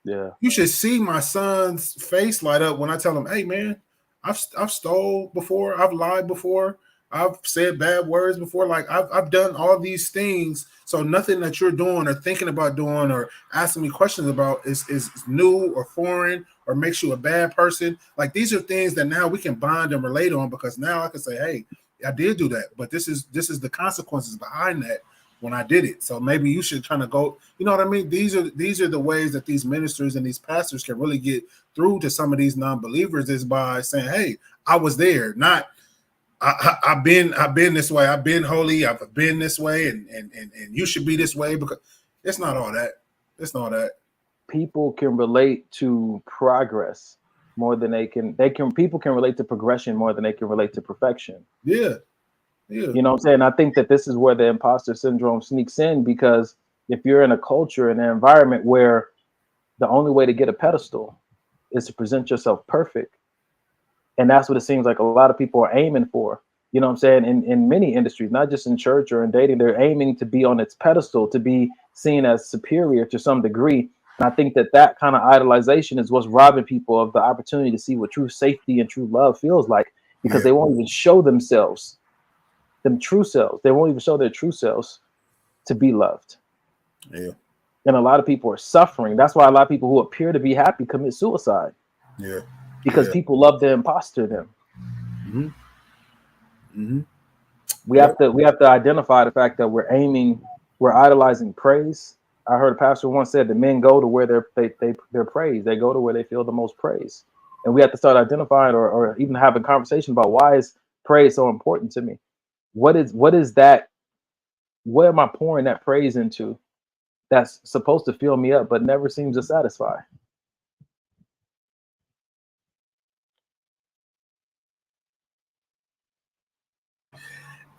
Yeah, you should see my son's face light up when I tell him, "Hey, man, I've stole before, I've lied before, I've said bad words before. Like I've done all these things. So nothing that you're doing or thinking about doing or asking me questions about is new or foreign or makes you a bad person. Like these are things that now we can bond and relate on, because now I can say, hey, I did do that, but this is the consequences behind that when I did it. So maybe you should kind of go, you know what I mean? These are the ways that these ministers and these pastors can really get through to some of these non-believers, is by saying, hey, I was there, not I've been this way, I've been holy, I've been this way, and you should be this way, because it's not all that. It's not that. People can relate to progress more than people can relate to progression more than they can relate to perfection. Yeah. You know what I'm saying? I think that this is where the imposter syndrome sneaks in, because if you're in a culture and an environment where the only way to get a pedestal is to present yourself perfect. And that's what it seems like a lot of people are aiming for. You know what I'm saying? In many industries, not just in church or in dating, they're aiming to be on its pedestal, to be seen as superior to some degree. And I think that kind of idolization is what's robbing people of the opportunity to see what true safety and true love feels like, because they won't even show themselves, them true selves. They won't even show their true selves to be loved. Yeah. And a lot of people are suffering. That's why a lot of people who appear to be happy commit suicide. Yeah. Because people love to imposter them. Mm-hmm. Mm-hmm. We have to identify the fact that we're idolizing praise. I heard a pastor once said that men go to where they're praised. They go to where they feel the most praise. And we have to start identifying or even having a conversation about, why is praise so important to me? What is that? What am I pouring that praise into that's supposed to fill me up but never seems to satisfy?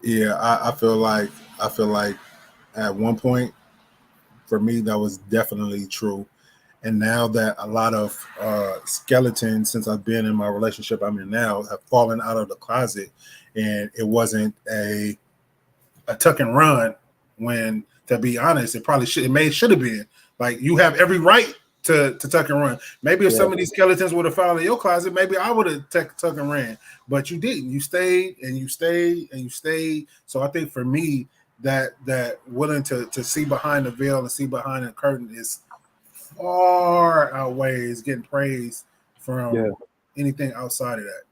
Yeah, I feel like at one point for me that was definitely true. And now that a lot of skeletons, since I've been in my relationship I'm in now, have fallen out of the closet, and it wasn't a tuck and run, when, to be honest, it probably should have been. Like, you have every right to tuck and run. Maybe if some of these skeletons would have fallen in your closet, maybe I would have tuck and ran, but you didn't. You stayed and you stayed and you stayed. So I think for me, that willing to see behind the veil and see behind the curtain is far outweighs getting praise from anything outside of that.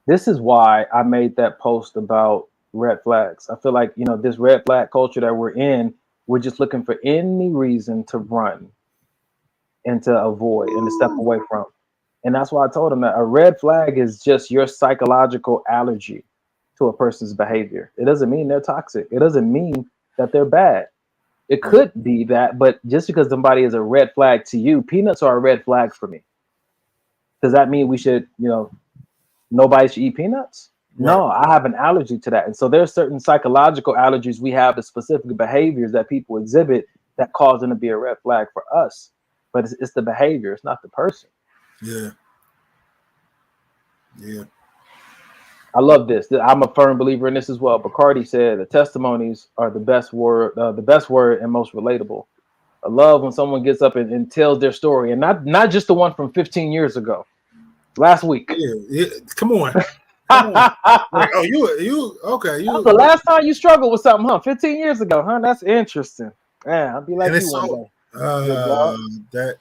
This is why I made that post about red flags. I feel like, this red flag culture that we're in, we're just looking for any reason to run and to avoid and to step away from. And that's why I told him that a red flag is just your psychological allergy to a person's behavior. It doesn't mean they're toxic. It doesn't mean that they're bad. It could be that, but just because somebody is a red flag to you, peanuts are a red flag for me. Does that mean we should, nobody should eat peanuts? Right. No, I have an allergy to that. And so there's certain psychological allergies we have to specific behaviors that people exhibit that cause them to be a red flag for us. But it's the behavior, it's not the person. Yeah. Yeah. I love this. I'm a firm believer in this as well. Bacardi said the testimonies are the best word and most relatable. I love when someone gets up and tells their story, and not just the one from 15 years ago. Last week. Yeah. Come on. Come on. Like, oh, you okay? That was the last time you struggled with something, huh? 15 years ago, huh? That's interesting. Man, I'll be like you one day.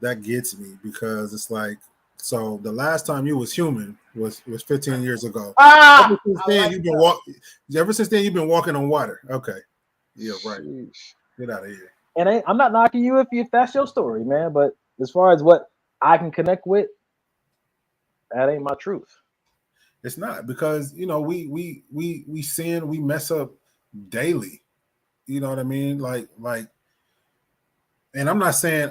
That gets me, because it's like, so the last time you was human was 15 years ago. Ever since then you've been walking on water. Okay. Yeah, right. Get out of here. And I'm not knocking you if that's your story, man. But as far as what I can connect with, that ain't my truth. It's not, because we sin, we mess up daily. You know what I mean? Like, and I'm not saying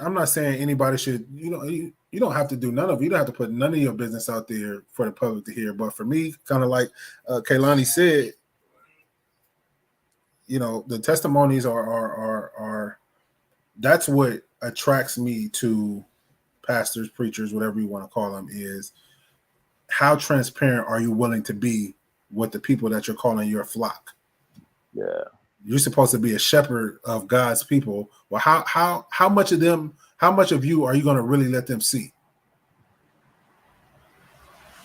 anybody should, you don't have to do none of it. You don't have to put none of your business out there for the public to hear. But for me, kind of like Kaylani said, the testimonies are that's what attracts me to pastors, preachers, whatever you want to call them, is how transparent are you willing to be with the people that you're calling your flock? Yeah. You're supposed to be a shepherd of God's people. Well, how much of you are you going to really let them see?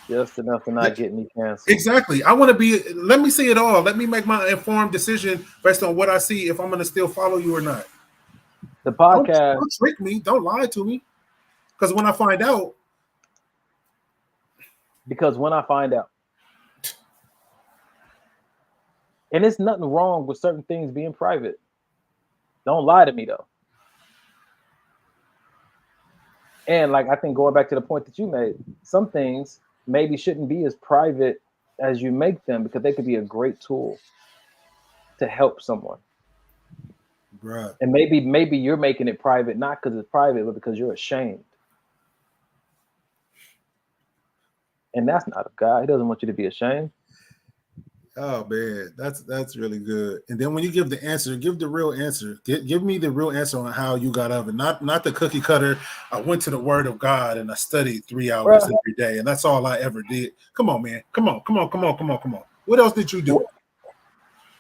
Just enough to not get me canceled. Exactly. Let me see it all. Let me make my informed decision based on what I see, if I'm going to still follow you or not. The podcast. Don't trick me. Don't lie to me. Because when I find out. And there's nothing wrong with certain things being private. Don't lie to me, though. And like, I think going back to the point that you made, some things maybe shouldn't be as private as you make them, because they could be a great tool to help someone. Bruh. And maybe you're making it private, not because it's private, but because you're ashamed. And that's not of God. He doesn't want you to be ashamed. Oh man, that's really good. And then when you give the answer, give the real answer. Give me the real answer on how you got of it. Not the cookie cutter. I went to the Word of God and I studied 3 hours every day, and that's all I ever did. Come on, man. Come on. What else did you do?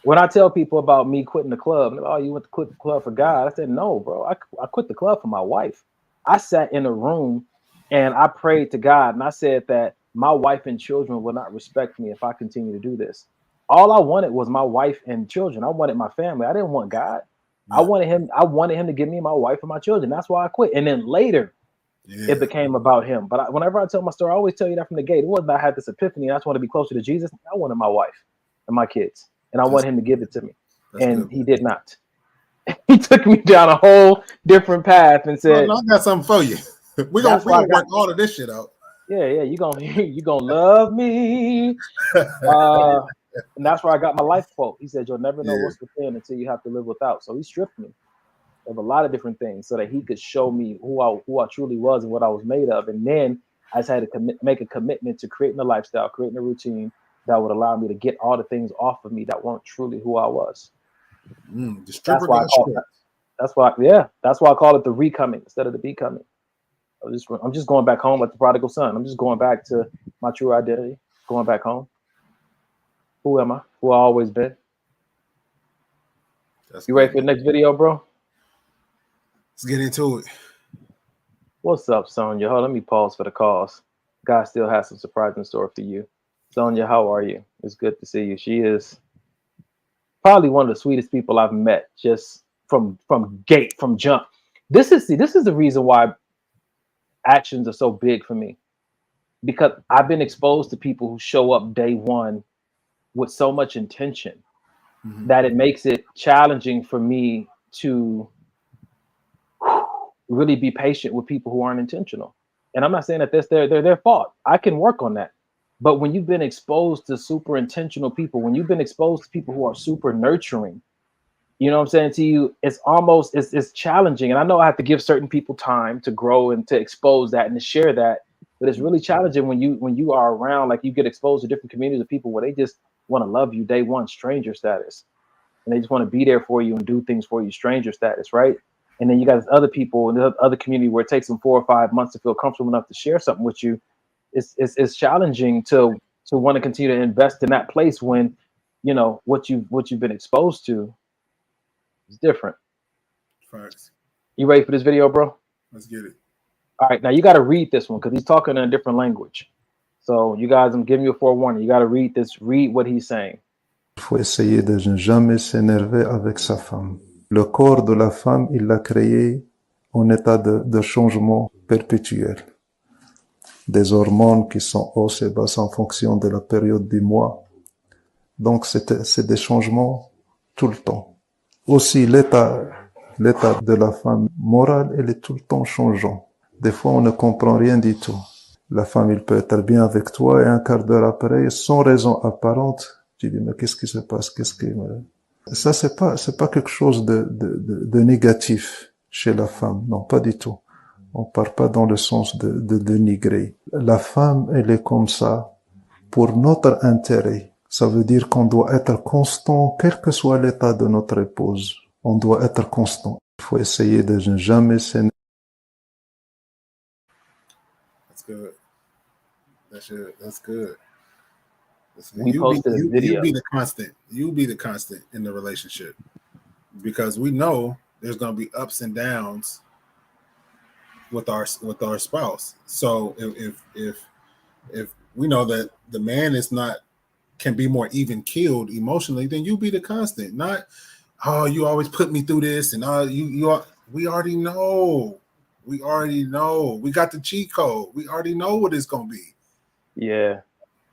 When I tell people about me quitting the club, oh, you went to quit the club for God? I said, no, bro. I quit the club for my wife. I sat in a room and I prayed to God, and I said that my wife and children will not respect me if I continue to do this. All I wanted was my wife and children. I wanted my family. I didn't want God. Yeah. I wanted him to give me my wife and my children. That's why I quit. And then later, it became about him. But whenever I tell my story, I always tell you that from the gate. It wasn't that I had this epiphany and I just want to be closer to Jesus. I wanted my wife and my kids, and I want him to give it to me. And he did not. He took me down a whole different path and said, I got something for you. We're gonna work all of this shit out. Yeah, you're gonna love me. And that's where I got my life quote. He said, you'll never know what's within until you have to live without. So he stripped me of a lot of different things so that he could show me who I truly was and what I was made of. And then I just had to make a commitment to creating a lifestyle, creating a routine that would allow me to get all the things off of me that weren't truly who I was. That's why I call it the recoming instead of the becoming. I'm just going back home like the prodigal son. I'm just going back to my true identity, going back home. Who am I? Who I always been. You ready for the next video, bro? Let's get into it. What's up, Sonia? Hold on, let me pause for the calls. God still has some surprising story for you. Sonia, how are you? It's good to see you. She is probably one of the sweetest people I've met, just from jump. This is the reason why actions are so big for me, because I've been exposed to people who show up day one with so much intention that it makes it challenging for me to really be patient with people who aren't intentional. And I'm not saying that that's their fault. I can work on that. But when you've been exposed to super intentional people, when you've been exposed to people who are super nurturing, you know what I'm saying to you, it's challenging. And I know I have to give certain people time to grow and to expose that and to share that. But it's really challenging when you are around, like you get exposed to different communities of people where they just want to love you day one, stranger status. And they just want to be there for you and do things for you, stranger status, right? And then you got other people in the other community where it takes them 4 or 5 months to feel comfortable enough to share something with you. It's challenging to want to continue to invest in that place when, you know, what you've been exposed to is different. Facts. You ready for this video, bro? Let's get it. All right, now you got to read this one because he's talking in a different language. So you guys, I'm giving you a forewarning. You got to read this. Read what he's saying. Il faut essayer de ne jamais s'énerver avec sa femme. Le corps de la femme, il l'a créé en état de changement perpétuel. Des hormones qui sont hausses et basses en fonction de la période du mois. Donc c'est des changements tout le temps. Aussi l'état de la femme morale, elle est tout le temps changeant. Des fois, on ne comprend rien du tout. La femme, il peut être bien avec toi et un quart d'heure après, sans raison apparente, tu dis, mais qu'est-ce qui se passe? Ça, c'est pas quelque chose de négatif chez la femme. Non, pas du tout. On part pas dans le sens de dénigrer. La femme, elle est comme ça pour notre intérêt. Ça veut dire qu'on doit être constant, quel que soit l'état de notre épouse. On doit être constant. Il faut essayer de ne jamais s'énerver. That's good. We posted a video. You be the constant. You be the constant in the relationship, because we know there's going to be ups and downs with our spouse. So if we know that the man can be more even keeled emotionally, then you be the constant. Not, oh, you always put me through this, and we already know. We already know. We got the cheat code. We already know what it's gonna be. Yeah.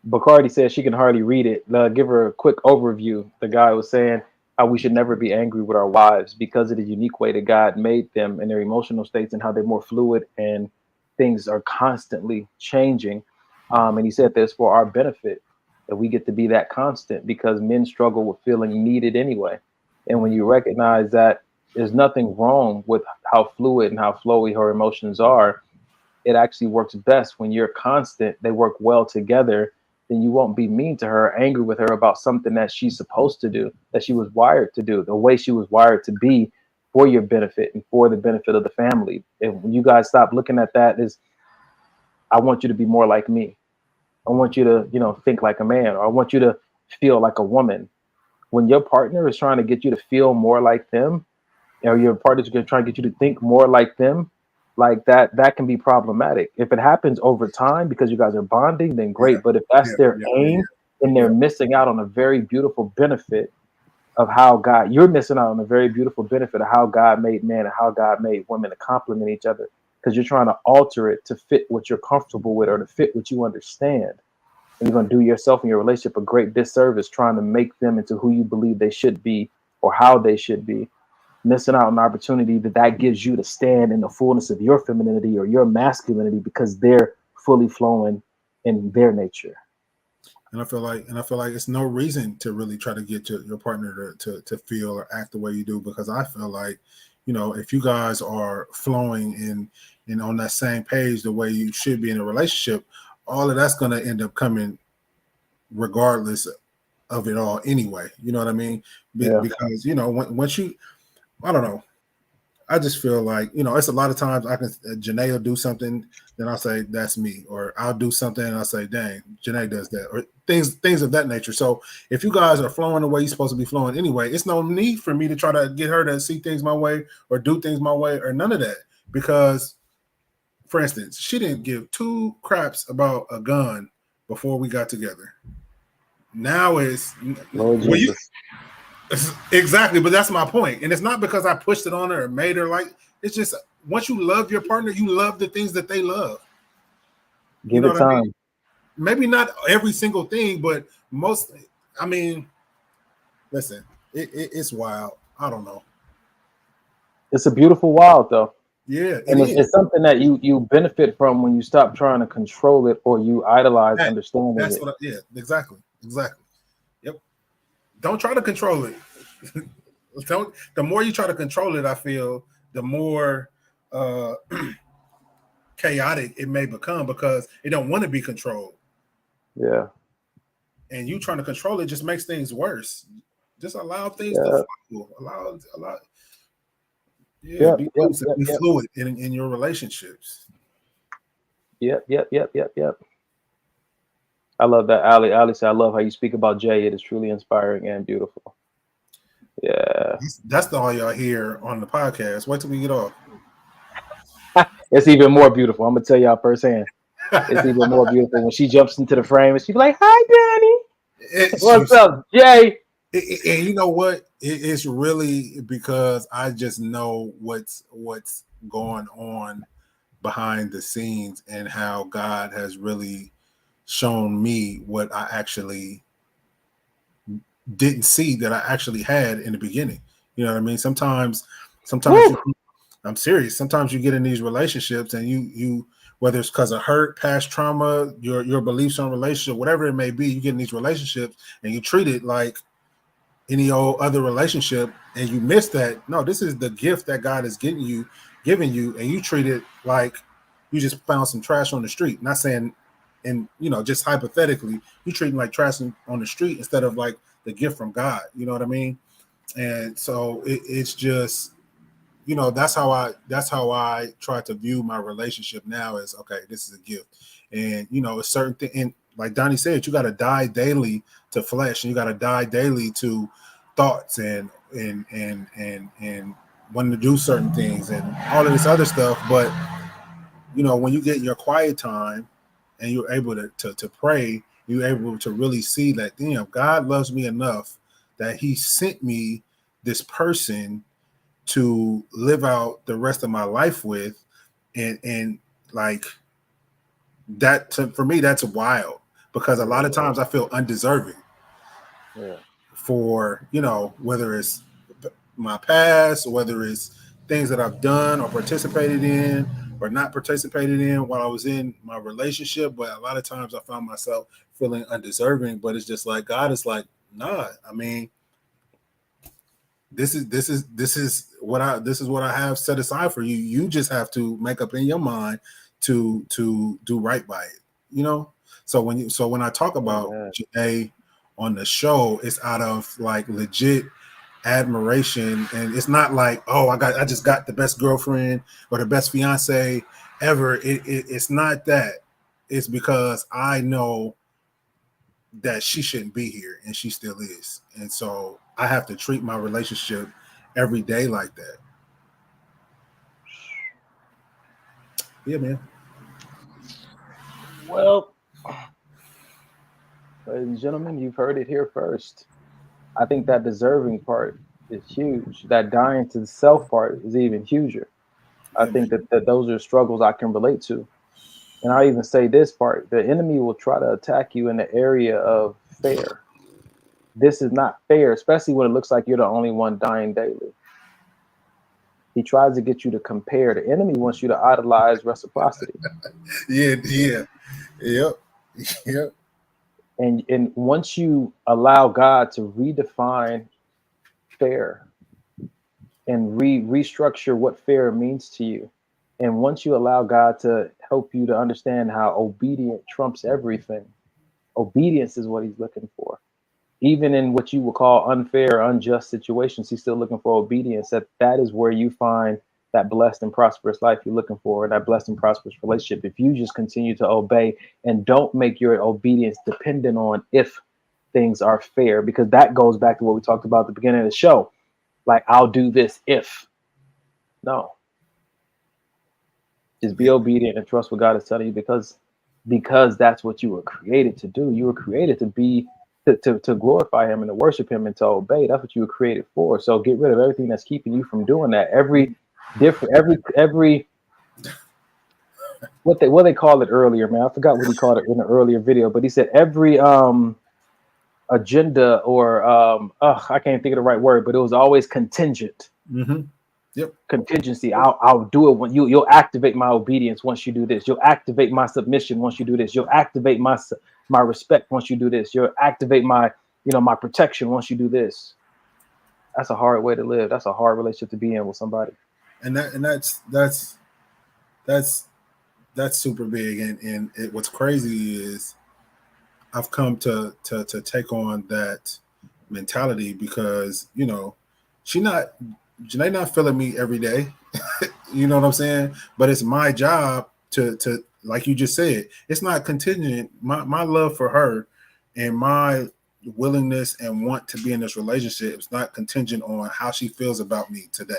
Bacardi said she can hardly read it. Give her a quick overview. The guy was saying how we should never be angry with our wives because of the unique way that God made them and their emotional states and how they're more fluid and things are constantly changing. And he said this for our benefit, that we get to be that constant because men struggle with feeling needed anyway. And when you recognize that there's nothing wrong with how fluid and how flowy her emotions are, it actually works best when you're constant. They work well together then you won't be mean to her, angry with her about something that she's supposed to do, that she was wired to do, the way she was wired to be for your benefit and for the benefit of the family. And when you guys stop looking at that as, I want you to be more like me. I want you to, think like a man, or I want you to feel like a woman. When your partner is trying to get you to feel more like them, or your partner's going to try to get you to think more like them, like that can be problematic. If it happens over time because you guys are bonding, then great. But if that's their aim, then they're missing out on a very beautiful benefit of how God, you're missing out on a very beautiful benefit of how God made men and how God made women to complement each other, because you're trying to alter it to fit what you're comfortable with or to fit what you understand. And you're going to do yourself and your relationship a great disservice trying to make them into who you believe they should be or how they should be, missing out on an opportunity that gives you to stand in the fullness of your femininity or your masculinity because they're fully flowing in their nature. And I feel like it's no reason to really try to get your partner to feel or act the way you do, because I feel like, if you guys are flowing and on that same page the way you should be in a relationship, all of that's going to end up coming regardless of it all anyway. You know what I mean? Because, once you, I don't know. I just feel like, it's a lot of times Janae will do something, then I'll say, that's me. Or I'll do something and I'll say, dang, Janae does that. Or things of that nature. So if you guys are flowing the way you're supposed to be flowing anyway, it's no need for me to try to get her to see things my way or do things my way or none of that. Because, for instance, she didn't give two craps about a gun before we got together. Now it's... Exactly, but that's my point. And it's not because I pushed it on her or made her like, it's just once you love your partner, you love the things that they love. Give it time. I mean? Maybe not every single thing, but most, listen, it's wild. I don't know. It's a beautiful wild though. Yeah. And it's something that you benefit from when you stop trying to control it or you idolize understanding it. Exactly. Yep. Don't try to control it. The more you try to control it, I feel the more chaotic it may become because it don't want to be controlled. Yeah. And you trying to control it just makes things worse. Just allow things to flow. Allow. Be fluid in your relationships. Yep. I love that. Ali said, I love how you speak about Jay. It is truly inspiring and beautiful. Yeah. That's all y'all hear on the podcast. Wait till we get off. It's even more beautiful. I'm going to tell y'all firsthand. It's even more beautiful when she jumps into the frame and she's like, hi, Danny. What's up, Jay? And you know what? It's really because I just know what's going on behind the scenes and how God has really shown me what I actually didn't see that I actually had in the beginning. You know what I mean? Sometimes I'm serious. Sometimes you get in these relationships and you whether it's because of hurt, past trauma, your beliefs on relationship, whatever it may be, you get in these relationships and you treat it like any old other relationship and you miss that. No, this is the gift that God is giving you, and you treat it like you just found some trash on the street. Not saying, and just hypothetically, you treat it like trash on the street instead of like the gift from God. You know what I mean? And so it's just, that's how I try to view my relationship now is, okay, this is a gift. And, a certain thing, and like Donnie said, you got to die daily to flesh, and you got to die daily to thoughts and wanting to do certain things and all of this other stuff. But, when you get in your quiet time and you're able to pray, you're able to really see that, damn, God loves me enough that he sent me this person to live out the rest of my life with. And like that, for me, that's wild because a lot of times I feel undeserving for, whether it's my past or whether it's things that I've done or participated in or not participated in while I was in my relationship. But a lot of times I found myself feeling undeserving, but it's just like, God is like, nah, I mean, this is what I have set aside for you. You just have to make up in your mind to do right by it, So when I talk about Janae on the show, it's out of like legit admiration, and it's not like, oh, I just got the best girlfriend or the best fiance ever. It's not that. It's because I know that she shouldn't be here and she still is, and so I have to treat my relationship every day like that. Yeah, man. Well, ladies and gentlemen, you've heard it here first. I think that deserving part is huge. That dying to the self part is even huger. I think that those are struggles I can relate to. And I'll even say this part: the enemy will try to attack you in the area of fair. This is not fair, especially when it looks like you're the only one dying daily. He tries to get you to compare. The enemy wants you to idolize reciprocity. Yep. And once you allow God to redefine fair and restructure what fair means to you, and once you allow God to help you to understand how obedient trumps everything, obedience is what he's looking for. Even in what you would call unfair, unjust situations, he's still looking for obedience. That is where you find that blessed and prosperous life you're looking for, that blessed and prosperous relationship. If you just continue to obey and don't make your obedience dependent on if things are fair, because that goes back to what we talked about at the beginning of the show. Like, I'll do this if. No. Just be obedient and trust what God is telling you, because that's what you were created to do. You were created to be to glorify him and to worship him and to obey. That's what you were created for. So get rid of everything that's keeping you from doing that. Every what they called it earlier, man. I forgot what he called it in the earlier video, but he said every agenda or I can't think of the right word, but it was always contingent. Mm-hmm. Yep. Contingency. I'll do it when you'll activate my obedience once you do this. You'll activate my submission once you do this. You'll activate my respect once you do this. You'll activate my protection once you do this. That's a hard way to live. That's a hard relationship to be in with somebody. And that's super big. And what's crazy is I've come to take on that mentality, because Janae not feeling me every day. You know what I'm saying? But it's my job to like you just said, it's not contingent. My love for her and my willingness and want to be in this relationship is not contingent on how she feels about me today.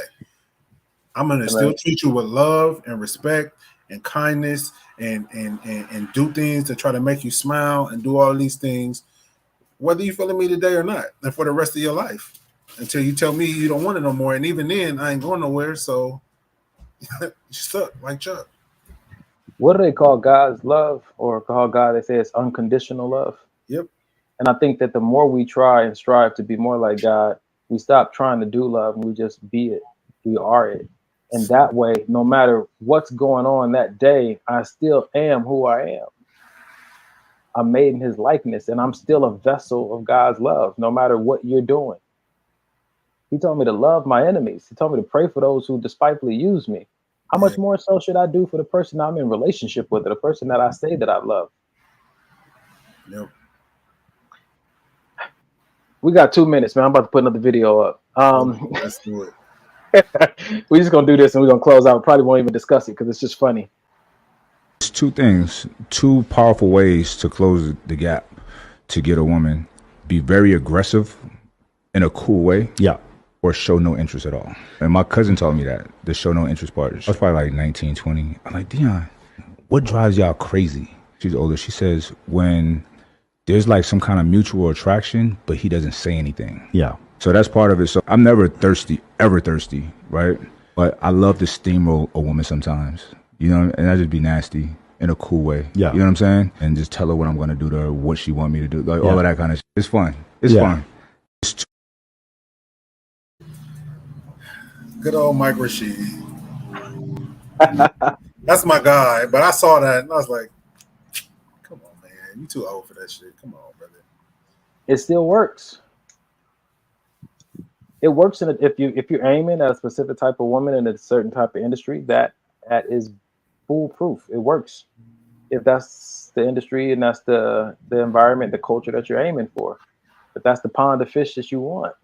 I'm gonna still treat you with love and respect and kindness and do things to try to make you smile and do all these things, whether you feeling me today or not, and for the rest of your life, until you tell me you don't want it no more. And even then, I ain't going nowhere. So you stuck like Chuck. What do they call God's love, or call God? They say it's unconditional love. Yep. And I think that the more we try and strive to be more like God, we stop trying to do love and we just be it. We are it. And that way, no matter what's going on that day, I still am who I am. I'm made in his likeness, and I'm still a vessel of God's love, no matter what you're doing. He told me to love my enemies. He told me to pray for those who despitefully use me. How much more so should I do for the person I'm in relationship with, or the person that I say that I love? Yep. We got 2 minutes, man. I'm about to put another video up. Let's do it. We're just going to do this and we're going to close out. We probably won't even discuss it because it's just funny. It's two powerful ways to close the gap to get a woman. Be very aggressive in a cool way. Yeah. Or show no interest at all. And my cousin taught me that, the show no interest part. I was probably like 19, 20. I'm like, Dion, what drives y'all crazy? She's older. She says, when there's like some kind of mutual attraction, but he doesn't say anything. Yeah. So that's part of it. So I'm never ever thirsty, right? But I love to steamroll a woman sometimes, and I just be nasty in a cool way. Yeah. You know what I'm saying? And just tell her what I'm going to do to her, what she want me to do, like all of that kind of shit. It's fun. It's fun. Good old Mike Rashid. That's my guy. But I saw that and I was like, come on, man. You too old for that shit. Come on, brother. It still works. It works if you're aiming at a specific type of woman in a certain type of industry, that is foolproof. It works. If that's the industry and that's the environment, the culture that you're aiming for. But that's the pond of fish that you want.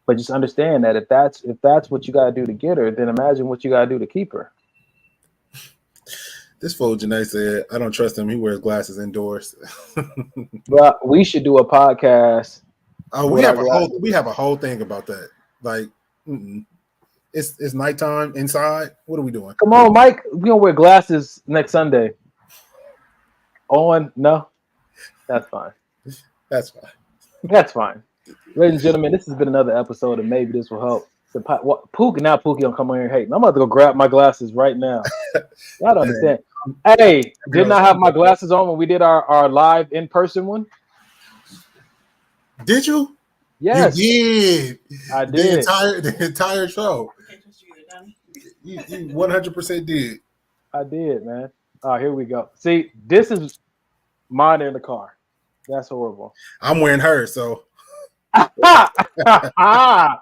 But just understand that if that's what you gotta do to get her, then imagine what you gotta do to keep her. This fool Janae said, I don't trust him. He wears glasses indoors. But we should do a podcast. Oh, we have a whole thing about that. Like, it's nighttime inside. What are we doing? Come on, Mike. We gonna wear glasses next Sunday. No, that's fine. That's fine. That's fine. Ladies and gentlemen, this has been another episode of Maybe This Will Help. Pookie don't come on here and hate. I'm about to go grab my glasses right now. Y'all don't understand. Hey, didn't I have my glasses on when we did our live in-person one? Did you? Yes. You did. I did. The entire show. You 100% did. I did, man. Here we go. See, this is mine in the car. That's horrible. I'm wearing hers, so. I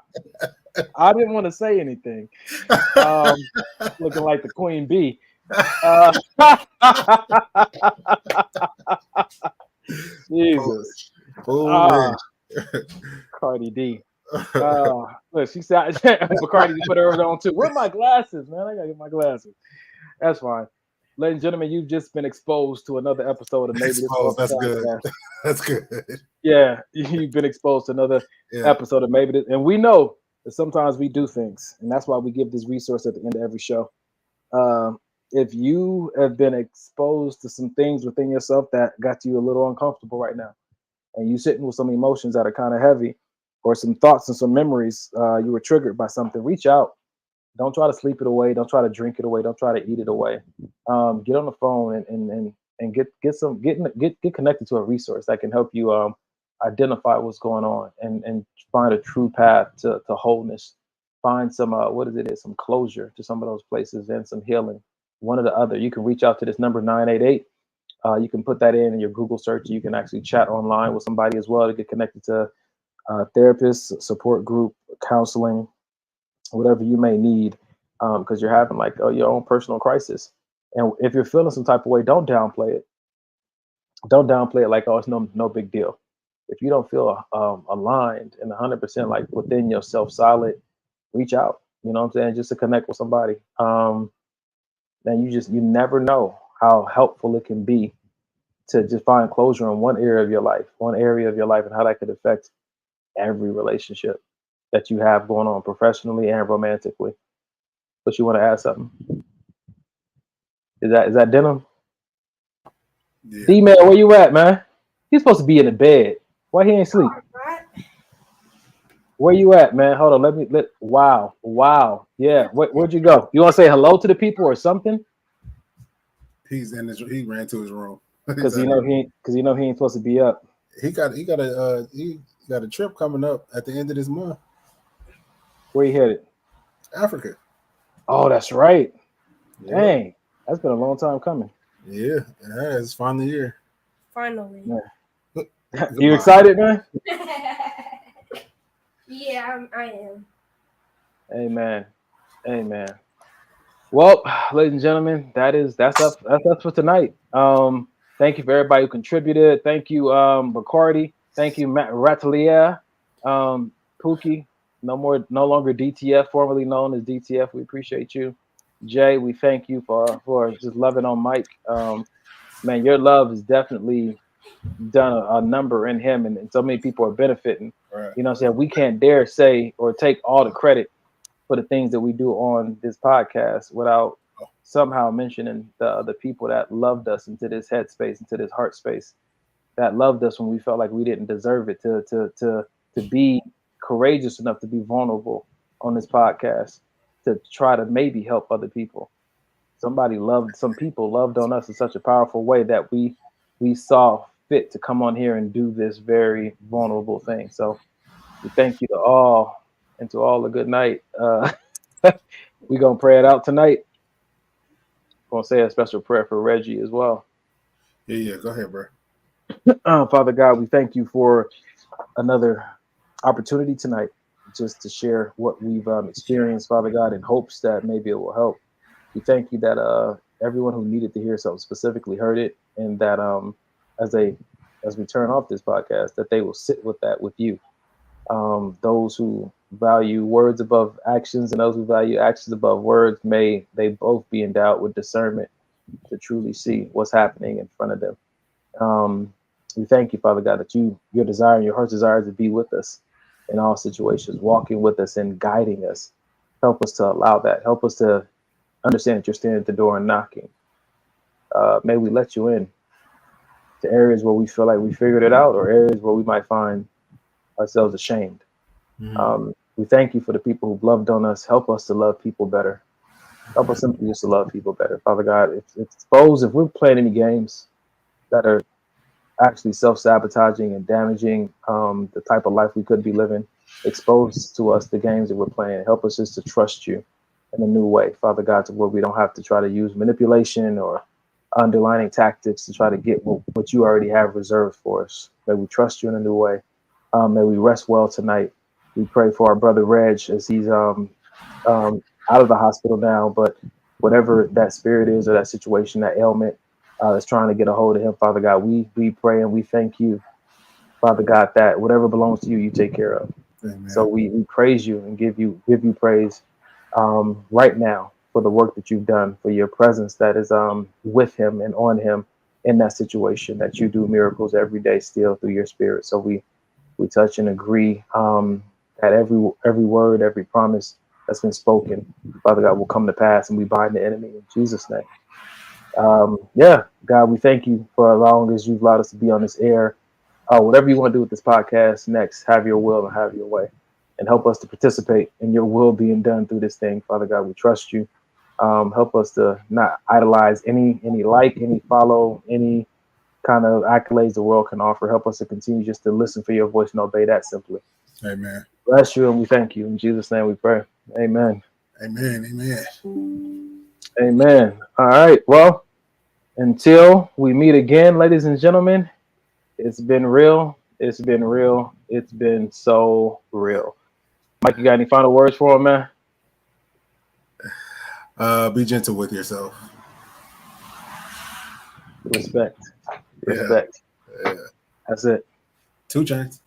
didn't want to say anything. Looking like the queen bee. Jesus. Cardi D. Look, she said, Cardi put hers on too. Where are my glasses, man? I gotta get my glasses. That's fine. Ladies and gentlemen, you've just been exposed to another episode of Maybe This Will Help. That's good. That's good. Yeah, you've been exposed to another episode of Maybe This, and we know that sometimes we do things, and that's why we give this resource at the end of every show. If you have been exposed to some things within yourself that got you a little uncomfortable right now, and you sitting with some emotions that are kind of heavy, or some thoughts and some memories, you were triggered by something, reach out. Don't try to sleep it away. Don't try to drink it away. Don't try to eat it away. Get on the phone and get connected to a resource that can help you identify what's going on and find a true path to wholeness. Find some some closure to some of those places and some healing. One or the other. You can reach out to this number 988. You can put that in your Google search. You can actually chat online with somebody as well to get connected to therapists, support group, counseling, whatever you may need, because you're having your own personal crisis. And if you're feeling some type of way, don't downplay it. Don't downplay it like, oh, it's no big deal. If you don't feel aligned and 100% like within yourself solid, reach out. You know what I'm saying? Just to connect with somebody. And you never know how helpful it can be to just find closure in one area of your life, and how that could affect every relationship that you have going on professionally and romantically. But you want to add something? Is that Denim? Yeah. D-Man, where you at, man? He's supposed to be in the bed. Why he ain't sleep? Where you at, man? Hold on. Wow. Yeah. Where'd you go? You want to say hello to the people or something? He ran to his room. Because he ain't supposed to be up. He got a trip coming up at the end of this month. Where you headed? Africa. Oh, that's right. Yeah. Dang, that's been a long time coming. Yeah, it's finally here. Finally. Yeah. You excited, man? Yeah, I am. Amen. Well, ladies and gentlemen, that's us for tonight. Thank you for everybody who contributed. Thank you, Bacardi. Thank you, Matt Ratelier, Pookie. No longer DTF, formerly known as DTF. We appreciate you. Jay, we thank you for just loving on Mike. Man, your love has definitely done a number in him, and so many people are benefiting. Right. You know what I'm saying? We can't dare say or take all the credit for the things that we do on this podcast without somehow mentioning the people that loved us into this headspace, into this heart space, that loved us when we felt like we didn't deserve it, to be courageous enough to be vulnerable on this podcast, to try to maybe help other people. Some people loved on us in such a powerful way that we saw fit to come on here and do this very vulnerable thing. So we thank you to all, and to all a good night. We're going to pray it out tonight. Going to say a special prayer for Reggie as well. Yeah, go ahead, bro. Father God, we thank you for another opportunity tonight just to share what we've experienced, Father God, in hopes that maybe it will help. We thank you that everyone who needed to hear something specifically heard it, and that as we turn off this podcast, that they will sit with that with you. Those who value words above actions and those who value actions above words, may they both be endowed with discernment to truly see what's happening in front of them. We thank you, Father God, that your desire and your heart's desire is to be with us in all situations, walking with us and guiding us. Help us to allow that. Help us to understand that you're standing at the door and knocking. May we let you in to areas where we feel like we figured it out, or areas where we might find ourselves ashamed. We thank you for the people who've loved on us. Help us to love people better. Help us simply just to love people better. Father God, if we're playing any games that are actually self-sabotaging and damaging the type of life we could be living, expose to us the games that we're playing. Help us just to trust you in a new way, Father God, to where we don't have to try to use manipulation or underlining tactics to try to get what you already have reserved for us. May we trust you in a new way. May we rest well tonight. We pray for our brother Reg as he's out of the hospital now, but whatever that spirit is or that situation, that ailment that's trying to get a hold of him, Father God, we pray and we thank you, Father God, that whatever belongs to you, you take care of. Amen. So we praise you and give you praise right now for the work that you've done, for your presence that is with him and on him in that situation, that you do miracles every day still through your spirit. So we touch and agree that every word, every promise that's been spoken, Father God, will come to pass, and we bind the enemy in Jesus' name. God, we thank you for allowing us. You've allowed us to be on this air. Whatever you want to do with this podcast next, have your will and have your way, and help us to participate in your will being done through this thing. Father God, we trust you. Help us to not idolize any follow, any kind of accolades the world can offer. Help us to continue just to listen for your voice and obey that simply. Amen. Bless you and we thank you. In Jesus' name we pray. Amen. Amen. Amen. Amen. All right. Well, until we meet again, ladies and gentlemen, it's been real. It's been real. It's been so real. Mike, you got any final words for him, man? Be gentle with yourself. Respect. Yeah. That's it. 2 Chainz.